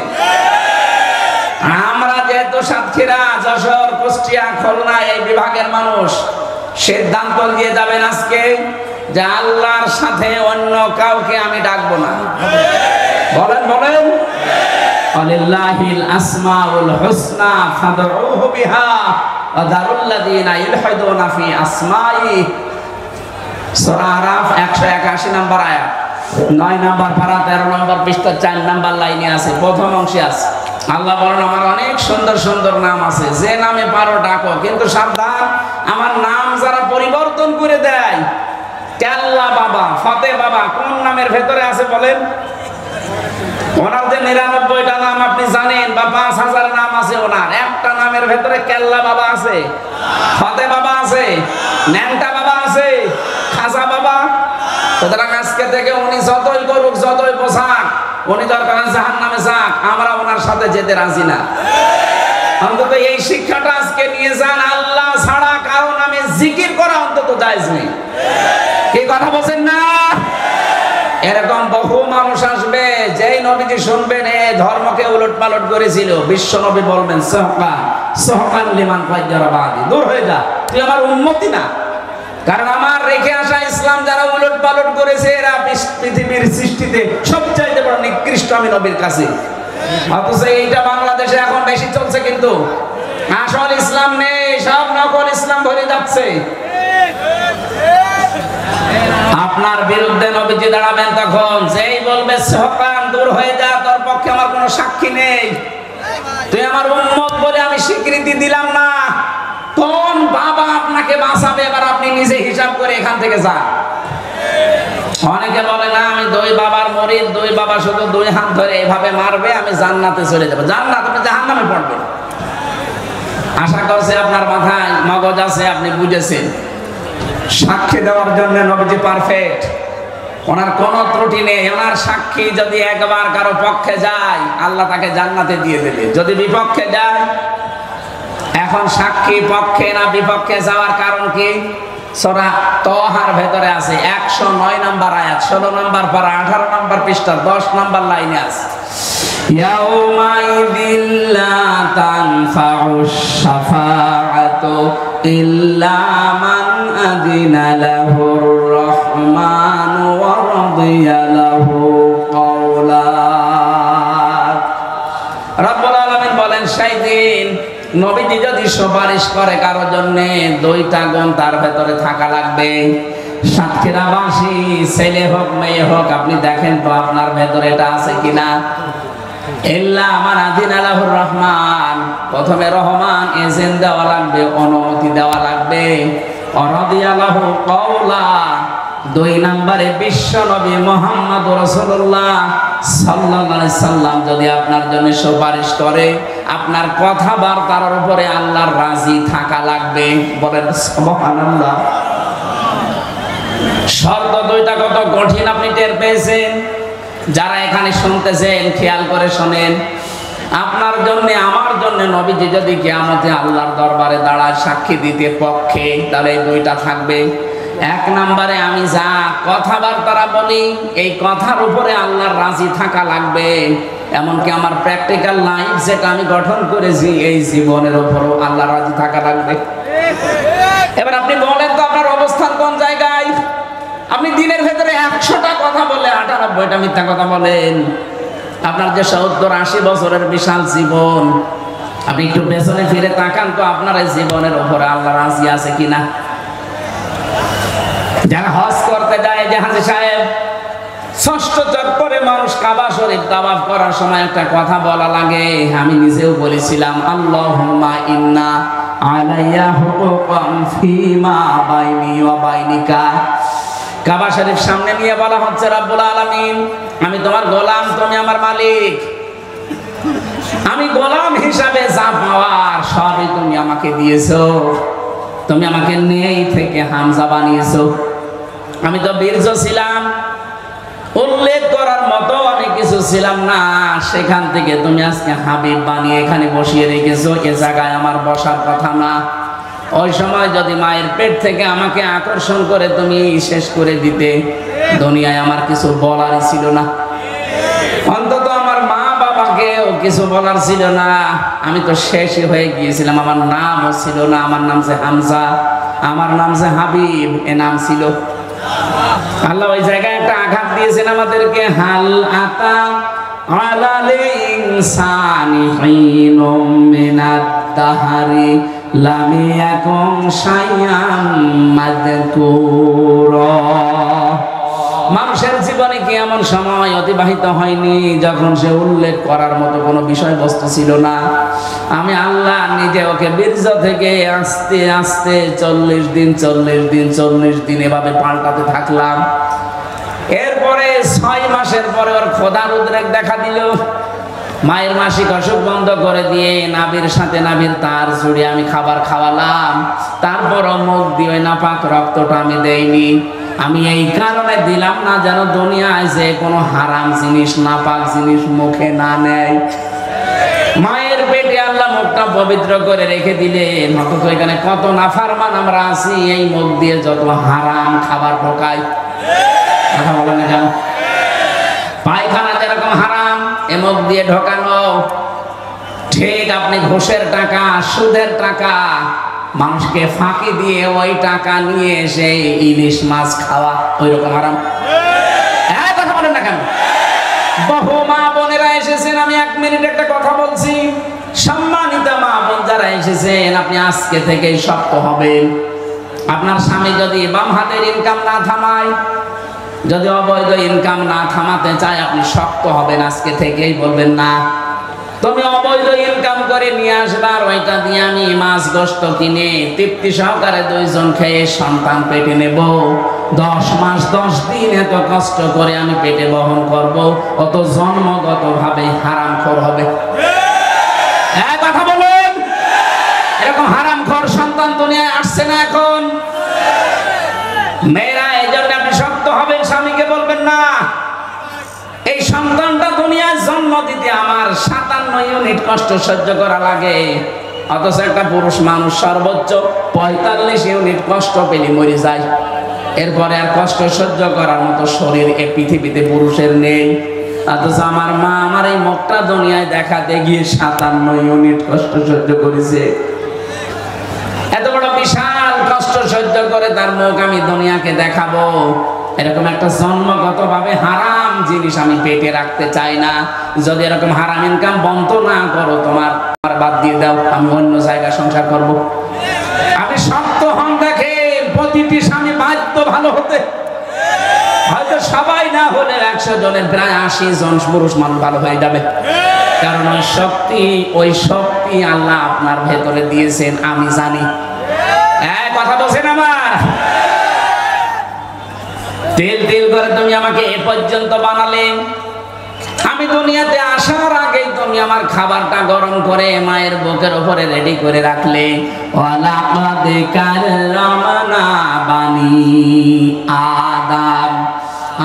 আমরা যেহেতু সাতক্ষীরা, যশোর, কুষ্টিয়া, খুলনা এই বিভাগের মানুষ, সিদ্ধান্ত দিয়ে যাবেন আজকে যে আল্লাহর সাথে অন্য কাউকে আমি ডাকবো না। বলেন বলেন, আলিল্লাহিল আসমাউল হুসনা ফাদউহু বিহা ওয়া দারুল্লাযিনা ইলহাদুনা ফি আসমাই। সূরা আরাফ 181 নম্বর আয়াত, 9 নম্বর পারা 13 নম্বর পৃষ্ঠা 4 নম্বর লাইনে আছে, প্রথম অংশে আছে। আল্লাহ বলেন আমার অনেক সুন্দর সুন্দর নাম আছে, যে নামে পারো ডাকো, কিন্তু সাবধান, আমার নাম যারা পরিবর্তন করে দেয়, কেল্লা বাবা, ফতে বাবা, কোন নামের ভেতরে আছে বলেন? ওনার যে 99টা নাম আপনি জানেন, বা 5000 নাম আছে, ওনার একটা নামের ভেতরে কেল্লা বাবা আছে, ফতে বাবা আছে, ন্যাংটা বাবা আছে, খাজা বাবা। সুতরাং আজকে থেকে উনি যতই করুক, যতই পোশাক, উনি দরকার জাহান্নামে যাক, আমরা ওনার সাথে যেতে রাজি না। অন্তত এই শিক্ষাটা আজকে নিয়ে যান, আল্লাহ ছাড়া কারো নামে জিকির করা অন্তত জায়েজ নেই। কি কথা বলছেন না? এরকম বহু মানুষ আসবে, যেই নবীজি শুনবেন এই ধর্মকে উলট পালট করেছিল, বিশ্ব নবী বলবেন সহকান লিমান ফাজ্জারা বাদি, দূর হয়ে যা, তুই আমার উম্মতি না। কারণ আমার রেখে আসা ইসলাম যারা উলট পালট করেছে, এরা পৃথিবীর সৃষ্টিতে সবচাইতে বড় নিকৃষ্ট আমি নবীর কাছে। অথচ এইটা বাংলাদেশে এখন বেশি চলছে, কিন্তু আসল ইসলাম নেই, সব নকল ইসলাম ভরে যাচ্ছে। আপনার বিরুদ্ধে নবীজি দাঁড়াবেন, তখন যেই বলবে সহকান দূর হয়ে যা, তোর পক্ষে আমার কোনো সাক্ষী নেই, তুই আমার উম্মত বলে আমি স্বীকৃতি দিলাম না, কোন বাবা আপনাকে বাঁচাবে? এবার আপনি নিজে হিসাব করে এখান থেকে যান। অনেকে বলে না আমি দুই বাবার মরিদ, দুই বাবা শুধু 2 হাত ধরে এভাবে মারবে, আমি জান্নাতে চলে যাবো। জান্নাত আপনি জাহান্নামে পড়বেন। আশা করছি আপনার মাথায় মগজ আছে, আপনি বুঝেছেন। সাক্ষী দেওয়ার জন্য নবীজি পারফেক্ট, ওনার কোনো ত্রুটি নেই। ওনার সাক্ষী যদি একবার কারো পক্ষে যায়, আল্লাহ তাকে জান্নাতে দিয়ে দেবে। যদি বিপক্ষে যায়, এখন সাক্ষী পক্ষে না বিপক্ষে যাওয়ার কারণ কি? সূরা তাহার ভেতরে আছে 109 নম্বর আয়াত, 16 নম্বর পারা, 18 নম্বর পৃষ্ঠা, 10 নম্বর লাইনে আছে, ইয়াউমাইযিল লা তানফাউশ শাফাআতু ইল্লা মান আযিনা লাহুর রাহমান ওয়া রাদিয়া লাহু কাওলা। রব্বুল আলামিন বলেন, সেই দিন নবীজি যদি সুপারিশ করে কারো জন্য, দুইটা গুণ তার ভেতরে থাকা লাগবে। সাতক্ষীরাবাসী ছেলে হোক মেয়ে হোক, আপনি দেখেন তো আপনার ভেতরে এটা আছে কিনা। ইল্লা মান আযিনা লাহুর রহমান, প্রথমে রহমান এজেন্ট দেওয়া লাগবে, অনুমতি দেওয়া লাগবে। রাদিয়া লাহু কাওলা, দুই নম্বরে বিশ্ব নবী মুহাম্মদ রাসূলুল্লাহ সাল্লাল্লাহু আলাইহি সাল্লাম যদি আপনার জন্য সুপারিশ করে, আপনার কথাবার্তার উপরে আল্লাহর রাজি থাকা লাগবে। বলেন সুবহানাল্লাহ। শর্ত দুইটা কত কঠিন আপনি টের পেয়েছেন। যারা এখানে শুনতেছেন খেয়াল করে শোনেন। আপনার জন্য আমার জন্য নবীজি যদি কিয়ামতে আল্লাহর দরবারে দাঁড়ায় সাক্ষী দিতে পক্ষে, তাহলে এই দুইটা থাকবে। এক নম্বরে আমি যা কথাবার্তা বলি, এই কথার উপরে আল্লাহর রাজি থাকা লাগবে। এমনকি আমার প্র্যাকটিক্যাল লাইফ যেটা আমি গঠন করেছি, এই জীবনের উপরও আল্লাহর রাজি থাকা লাগবে। এবার আপনি বলেন তো আপনার অবস্থান কোন জায়গায়? আপনি দিনের ভেতরে 100টা কথা বলে 98টা মিথ্যা কথা বলেন। আপনার যে 70-80 বছরের বিশাল জীবন, আপনি একটু পেছনে ফিরে তাকান তো, আপনার এই জীবনের উপরে আল্লাহ রাজি আছে কিনা। যারা হজ করতে যায়, যে হাজী সাহেব 6 চক্করে মানুষ কাবা শরীফ তাওয়াফ করার সময় একটা কথা বলা লাগে, আমি নিজেও বলেছিলাম, আল্লাহুম্মা ইন্না আলাইয়া হুকুকান ফীমা বাইনি ওয়া বাইনিকা। কাবা শরীফ সামনে নিয়ে বলা হচ্ছে, রব্বুল আলামিন, আমি তোমার গোলাম, তুমি আমার মালিক। আমি গোলাম হিসাবে যা পাওয়ার সবই তুমি আমাকে দিয়েছো। তুমি আমাকে নেই থেকে হামজা বানিয়েছো। আমি তো বীর্য ছিলাম, উল্লেখ করার মতো আমি কিছু ছিলাম না। সেখান থেকে তুমি আজকে হাবিব বানিয়ে এখানে বসিয়ে রেখেছো। এ জায়গায় আমার বসার কথা না। ওই সময় যদি মায়ের পেট থেকে আমাকে আকর্ষণ করে তুমি শেষ করে দিতে, দুনিয়ায় আমার কিছু বলারই ছিল না। অন্তত আমার মা বাবাকেও কিছু বলার ছিল না। আমি তো শেষই হয়ে গিয়েছিলাম। আমার নামও ছিল না। আমার নাম যে হামজা, আমার নাম যে হাবিব, এ নাম ছিল। আল্লাহ ওই জায়গায় একটা আঘাত দিয়েছেন আমাদেরকে, হাল আতা আলাল ইনসানি হিনুম মিনাদ দাহরি লাম ইয়াকুন শাইআম মাযকুরা। মানুষের জীবনে কি এমন সময় অতিবাহিত হয়নি যখন সে উল্লেখ করার মতো কোনো বিষয়বস্তু ছিল না? আমি আল্লাহ নিজে ওকে বীর্য থেকে আস্তে আস্তে 40 দিন এভাবে পাল্টাতে থাকলাম। এরপরে 6 মাসের পরে ওর খোদার উদ্রেক দেখা দিল। মায়ের মাসিক অসুখ বন্ধ করে দিয়ে নাভির সাথে নাভির তার জুড়ে আমি খাবার খাওয়ালাম। তারপরও মুখ দিয়ে ওই নাপাক রক্তটা আমি দেইনি। আমি এই কারণে দিলাম না যেন দুনিয়ায় যে কোনো হারাম জিনিস, নাপাক জিনিস মুখে না নেয়। মায়ের পেটে আল্লাহ মুখটা পবিত্র করে রেখে দিলেন। অথচ এখানে কত নাফরমান আমরা আছি, এই মুখ দিয়ে যত হারাম খাবার ঢোকাই। কথা বলেন না কেন? পায়খানা যেরকম হারাম, এ মুখ দিয়ে ঢোকানো। ঠিক আপনি ঘুষের টাকা, সুদের টাকা, মানুষকে ফাঁকি দিয়ে ওই টাকা নিয়ে এসে ইলিশ মাছ খাওয়া, ওই রকম হারাম। কথা বলেন না কেন? বহু মা বোনেরা এসেছেন, আমি 1 মিনিট একটা কথা বলছি। সম্মানিত মা বোন যারা এসেছেন, আপনি আজকে থেকেই শক্ত হবেন। আপনার স্বামী যদি বাম হাতের ইনকাম না থামায়, যদি অবৈধ ইনকাম না থামাতে চায়, আপনি শক্ত হবেন আজকে থেকেই। বলবেন না তুমি অবৈধ ইনকাম করে নিয়ে আসবে, আর ওইটা দিয়ে আমি মাছ গোশত কিনে তৃপ্তি সহকারে 2 জন খেয়ে সন্তান পেটে নেব। 10 মাস 10 দিন এত কষ্ট করে আমি পেটে বহন করব, অত জন্মগত ভাবে হারামখোর হবে। কথা বলুন, এরকম হারামখোর সন্তান দুনিয়ায় আসছে না এখন? মেয়েরা এই জন্য আপনি শক্ত হবেন, স্বামীকে বলবেন যে আমার 57 ইউনিট কষ্ট সহ্য করা লাগে, অথচ একটা পুরুষ মানুষ সর্বোচ্চ 45 ইউনিট কষ্ট পেলে মরে যায়। এরপরে আর কষ্ট সহ্য করার মতো শরীর এই পৃথিবীতে পুরুষের নেই। অথচ আমার মা আমার এই মুখটা দুনিয়ায় দেখাতে গিয়ে 57 ইউনিট কষ্ট সহ্য করেছে। এত বড় বিশাল কষ্ট সহ্য করে তার মুখ আমি দুনিয়াকে দেখাবো, এরকম একটা জন্মগত ভাবে হারাম জিনিস আমি পেটে রাখতে চাই না। যদি এরকম হারাম ইনকাম বন্ধ না করো, তোমার বাদ দিয়ে দাও, আমি অন্য জায়গায় সংসার করব। আমি শক্ত হন দেখেন, প্রতিটি স্বামী বাধ্য ভালো হতে। হয়তো সবাই না হলে 100 জনের প্রায় 80 জন পুরুষ মানুষ ভালো হয়ে যাবে। কারণ ওই শক্তি আল্লাহ আপনার ভেতরে দিয়েছেন, আমি জানি। কথা বলছেন আমার? তেল তেল করে তুমি আমাকে এ পর্যন্ত বানালে, আমি দুনিয়াতে আসার আগেই তুমি আমার খাবারটা গরম করে মায়ের বুকের উপরে রেডি করে রাখলে। ওয়ালাকাদ কাররামনা বানি আদম।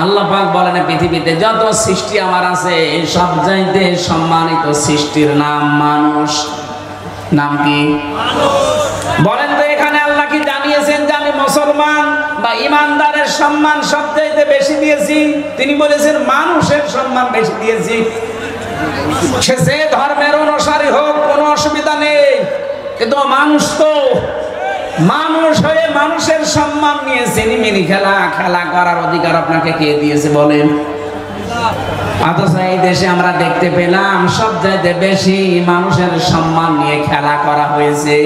আল্লাহ পাক বলেন পৃথিবীতে যত সৃষ্টি আমার আছে সব চাইতে সম্মানিত সৃষ্টির নাম মানুষ। নাম কি? বলেন তো এখানে আল্লাহ কি জানিয়েছেন যে আমি মুসলমান বা ইমানদারের সম্মান সবচাইতে বেশি দিয়েছি? তিনি বলেছেন মানুষের সম্মান বেশি দিয়েছি। সে যে ধর্মের অনুসারী হোক কোনো অসুবিধা নেই, কিন্তু মানুষ তো মানুষ হয়ে মানুষের সম্মান নিয়ে সিনেমিনি খেলা করার অধিকার আপনাকে কে দিয়েছে বলেন? অথচ এই দেশে আমরা দেখতে পেলাম সবচাইতে বেশি মানুষের সম্মান নিয়ে খেলা করা হয়েছে।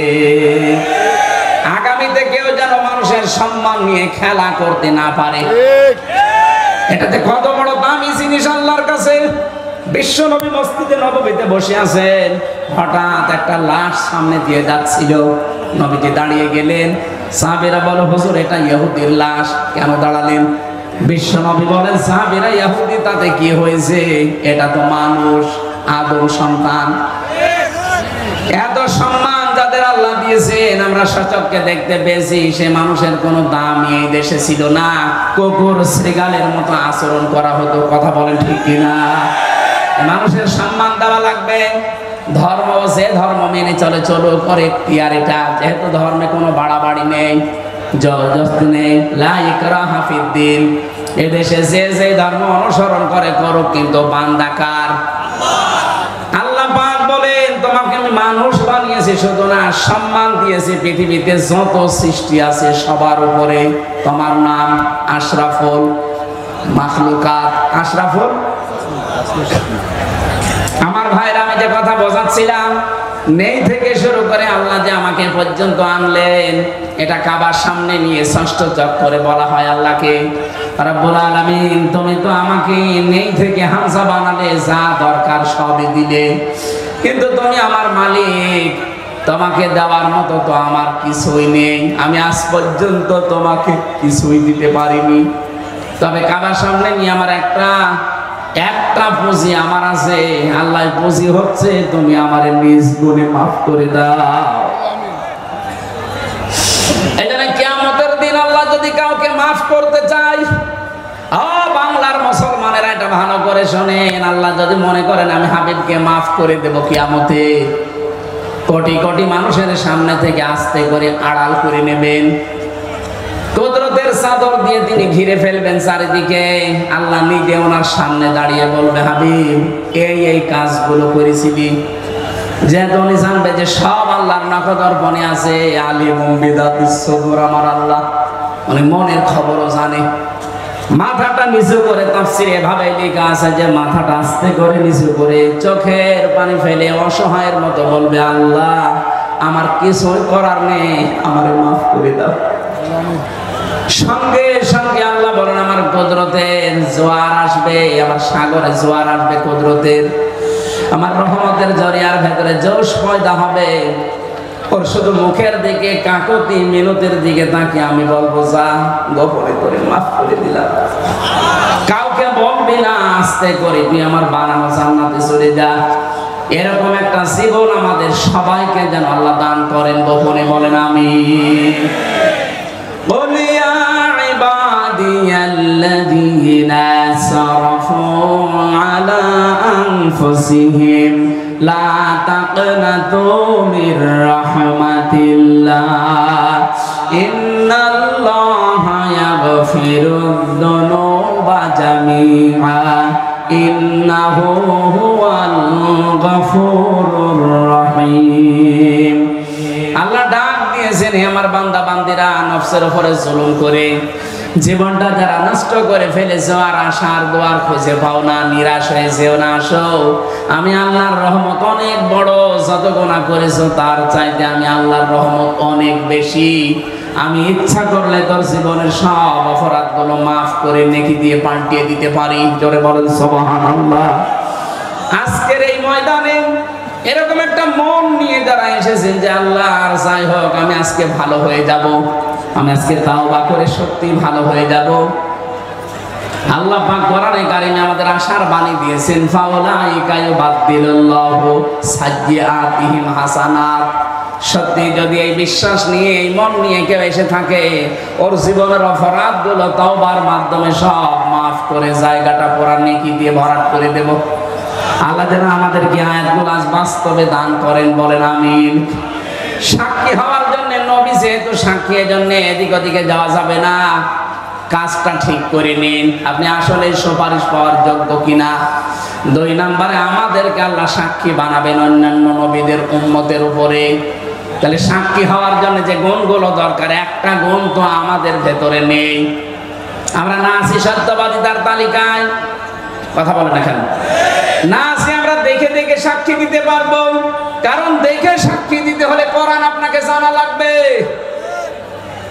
আগামীতে কেউ যেন মানুষের সম্মান নিয়ে খেলা করতে না পারে। এটাতে কত বড় দামি জিনিস আল্লাহর কাছে। বিশ্ব নবী মসজিদে নববীতে বসে আছেন, হঠাৎ একটা লাশ সামনে দিয়ে যাচ্ছিল। নবীজি দাঁড়িয়ে গেলেন। সাহাবীরা বলে, হুজুর এটা ইহুদির লাশ, কেন দাঁড়ালেন? বিশ্ব নবী বলেন, সাহাবীরা ইহুদি তাতে কি হয়েছে, এটা তো মানুষ, আদম সন্তান। এত সম্মান যাদের আল্লাহ দিয়েছেন আমরা সচক্ষে দেখতে পেয়েছি, সে মানুষের কোনো দাম এই দেশে ছিল না। কুকুর শ্রীগালের মতো আচরণ করা হতো। কথা বলেন ঠিক কিনা? মানুষের সম্মান দেওয়া লাগবে। ধর্ম যে ধর্ম মেনে চলে চলুক, করে এখতিয়ার এটা। যেহেতু ধর্মে কোনো বাড়াবাড়ি নেই, জবরদস্তি নেই, লা ইকরাহা ফিদ্দিন। এদেশে যে যে ধর্ম অনুসরণ করে করুক, কিন্তু বান্দা কার? আল্লাহ পাক বলেন তোমাকে আমি মানুষ বানিয়েছি, শুধু না সম্মান দিয়েছি। পৃথিবীতে যত সৃষ্টি আছে সবার উপরে তোমার নাম আশরাফুল মাখলুকাত। আশরাফুল। আমার ভাইরা, আমি যে কথা বোঝাচ্ছিলাম, নেই থেকে শুরু করে আল্লাহ যে আমাকে পর্যন্ত আনলেন, এটা কাবার সামনে নিয়ে ষষ্ঠ চক্করে বলা হয় আল্লাহকে, রব্বুল আলামিন তুমি তো আমাকে নেই থেকে হামজা বানালে, যা দরকার সবই দিলে, কিন্তু তুমি আমার মালিক, তোমাকে দেওয়ার মতো তো আমার কিছুই নেই। আমি আজ পর্যন্ত তোমাকে কিছুই দিতে পারিনি। তবে কাবার সামনে নিয়ে আমার একটা পুঁজি আমার আছে। আল্লাহ পুঁজি হচ্ছে তুমি আমার নিজ গুণে মাফ করে দাও। এই জন্য কিয়ামতের দিন আল্লাহ যদি কাউকে মাফ করতে চায়, বাংলার মুসলমানেরা এটা ভালো করে শোনেন, আল্লাহ যদি মনে করেন আমি হাবিবকে মাফ করে দেব, কিয়ামতে কোটি কোটি মানুষের সামনে থেকে আস্তে করে আড়াল করে নেবেন। কুদরতের চাদর দিয়ে তিনি ঘিরে ফেলবেন চারিদিকে। আল্লাহ নিজে ওনার সামনে দাঁড়িয়ে বলবে, হাবিব এই কাজগুলো করেছিলি। যেহেতু উনি জানবে যে সব আল্লাহর নখদর্পণে আছে, আলিমুম বিদাতিস সুদূর, আমার আল্লাহ উনি মনের খবরও জানে। মাথাটা নিচু করে, তাফসীরে এভাবে লেখা আছে যে মাথাটা আস্তে করে নিচু করে চোখের পানি ফেলে অসহায়ের মতো বলবে, আল্লাহ আমার কিছুই করার নেই, আমারে মাফ করে দাও। সঙ্গে সঙ্গে আল্লাহ বলেন আমার কুদরতের জোয়ার আসবে, আমার সাগরে জোয়ার আসবে কুদরতের, আমার রহমতের জরিয়ার ভেতরে জোশ পয়দা হবে। ওর শুধু মুখের দিকে কাকতি মিনতির দিকে তাকে আমি বলবো, যা গোপনে করে মাফ করে দিলাম। কাউকে বলবি না, আস্তে করে তুই আমার বানানো জান্নাতে চলে যা। এরকম একটা জীবন আমাদের সবাইকে যেন আল্লাহ দান করেন, গোপনে বলেন আমিন। قل يا عبادي الذين أسرفوا على আনফুসিহিম লা তাকনাতু মির রাহমাতিল্লাহ ইন্নাল্লাহা ইয়াগফিরুদ যুনুবা জামিআ ইন্নাহু হুয়াল গফুরুর রহিম। আল্লাহ ডাক দিয়েছেন, হে আমার বান্দা বান্দিরা, নফসের উপরে জুলুম করে জীবনটা যারা নষ্ট করে ফেলেছো আর আশার দোয়ার খুঁজে পাও না, নিরাশ হয়ে যেও না, আসো আমি আল্লাহর রহমত অনেক বড়, যত গুনাহ করেছো তার চাইতে আমি আল্লাহর রহমত অনেক বেশি। আমি ইচ্ছা করলে তোর জীবনের সব অপরাধগুলো মাফ করে নেকি দিয়ে পাল্টিয়ে দিতে পারি। জোরে বলেন সুবহানাল্লাহ। আজকের এই ময়দানে এরকম একটা মন নিয়ে যারা এসেছেন যে আল্লাহ আর যাই হোক আমি আজকে ভালো হয়ে যাব, আমি আজকে তাওবা করে সত্যি ভালো হয়ে যাব। আল্লাহ পাক কোরআনে কারিমে আমাদের আশার বাণী দিয়েছেন, ফাউলাইকা ইউবাদদিলুল্লাহু সাইয়্যাতিহিম হাসানাত। সত্যি যদি এই বিশ্বাস নিয়ে এই মন নিয়ে কেউ এসে থাকে, ওর জীবনের অপরাধগুলো তাওবার মাধ্যমে সব মাফ করে জায়গাটা পুরা নেকি দিয়ে ভরাট করে দেব। আল্লাহ যেন আমাদেরকে আয়াতগুলো আজ বাস্তবে দান করেন, বলেন আমিন। সাক্ষী হওয়ার জন্য নবী যেহেতু সাক্ষী, এজন্য এদিক ওদিকে যাওয়া যাবে না। কাজটা ঠিক করে নিন, আপনি আসলে সুপারিশ পাওয়ার যোগ্য কিনা। 2 নম্বরে আমাদেরকে আল্লাহ সাক্ষী বানাবেন অন্যান্য নবীদের উম্মতের উপরে। তাহলে সাক্ষী হওয়ার জন্য যে গুণগুলো দরকার, একটা গুণ তো আমাদের ভেতরে নেই। আমরা না আছি সত্যবাদিতার তালিকায়, কথা বলেন না কেন? না আছি আমরা দেখে দেখে সাক্ষী দিতে পারবো, কারণ দেখে সাক্ষী দিতে হলে কোরআন আপনাকে জানা লাগবে।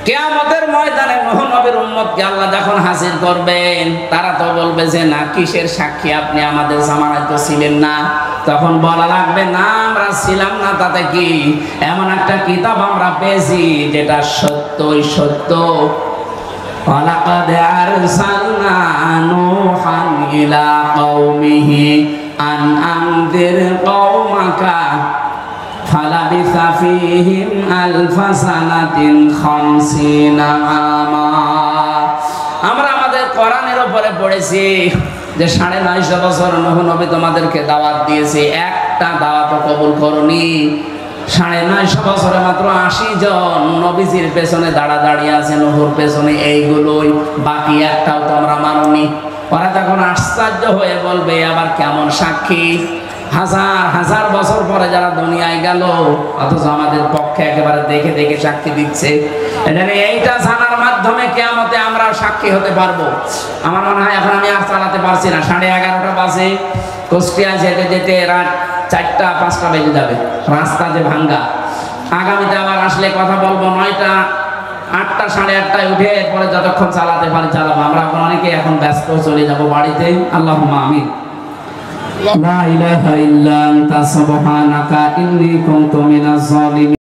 কিয়ামতের ময়দানে নূহ নবীর উম্মতকে আল্লাহ যখন হাজির করবেন, তারা তো বলবে যে না, কিসের সাক্ষী আপনি, আমাদের জামানায় তো ছিলেন না। তখন বলা লাগবে, না আমরা ছিলাম না তাতে কি, এমন একটা কিতাব আমরা পেয়েছি যেটা সত্যই সত্য। ওয়ালাকাদ আরসালনা নূহান ইলা কওমিহি আন আনযির কওমাকা ফালাবিসা ফীহিম আলফা সানাতিন 50 আমা। আমরা আমাদের কোরআনের উপরে পড়েছি যে 950 বছর নূহ নবী তোমাদেরকে দাওয়াত দিয়েছে, একটা দাওয়াতও কবুল করনি। 950 বছরে মাত্র 80 জন নবীজির পেছনে দাঁড়িয়ে আছে, নূহর পেছনে, এইগুলোই, বাকি একটাও তোমরা মানোনি। ওরা তখন আশ্চর্য হয়ে বলবে, আবার কেমন সাক্ষী? হাজার হাজার বছর পরে যারা দুনিয়ায় গেল, অথচ আমাদের পক্ষে একেবারে দেখে দেখে সাক্ষী দিচ্ছে। এইটা জানার মাধ্যমে কিয়ামতে আমরা সাক্ষী হতে পারবো। আমার মনে হয় এখন আমি আর চালাতে পারছি না, 11:30 বাজে, কুষ্টিয়া যেতে যেতে রাত 4টা-5টা বেজে যাবে, রাস্তা যে ভাঙ্গা। আগামীতে আবার আসলে কথা বলবো 9টা, 8টা, 8:30টায় উঠে এরপরে যতক্ষণ চালাতে পারি চালাবো। আমরা এখন অনেকে এখন ব্যস্ত, চলে যাব বাড়িতে। আল্লাহুম্মা আমিন। লা ইলাহা ইল্লা আনতা সুবহানাকা ইন্নী কুনতু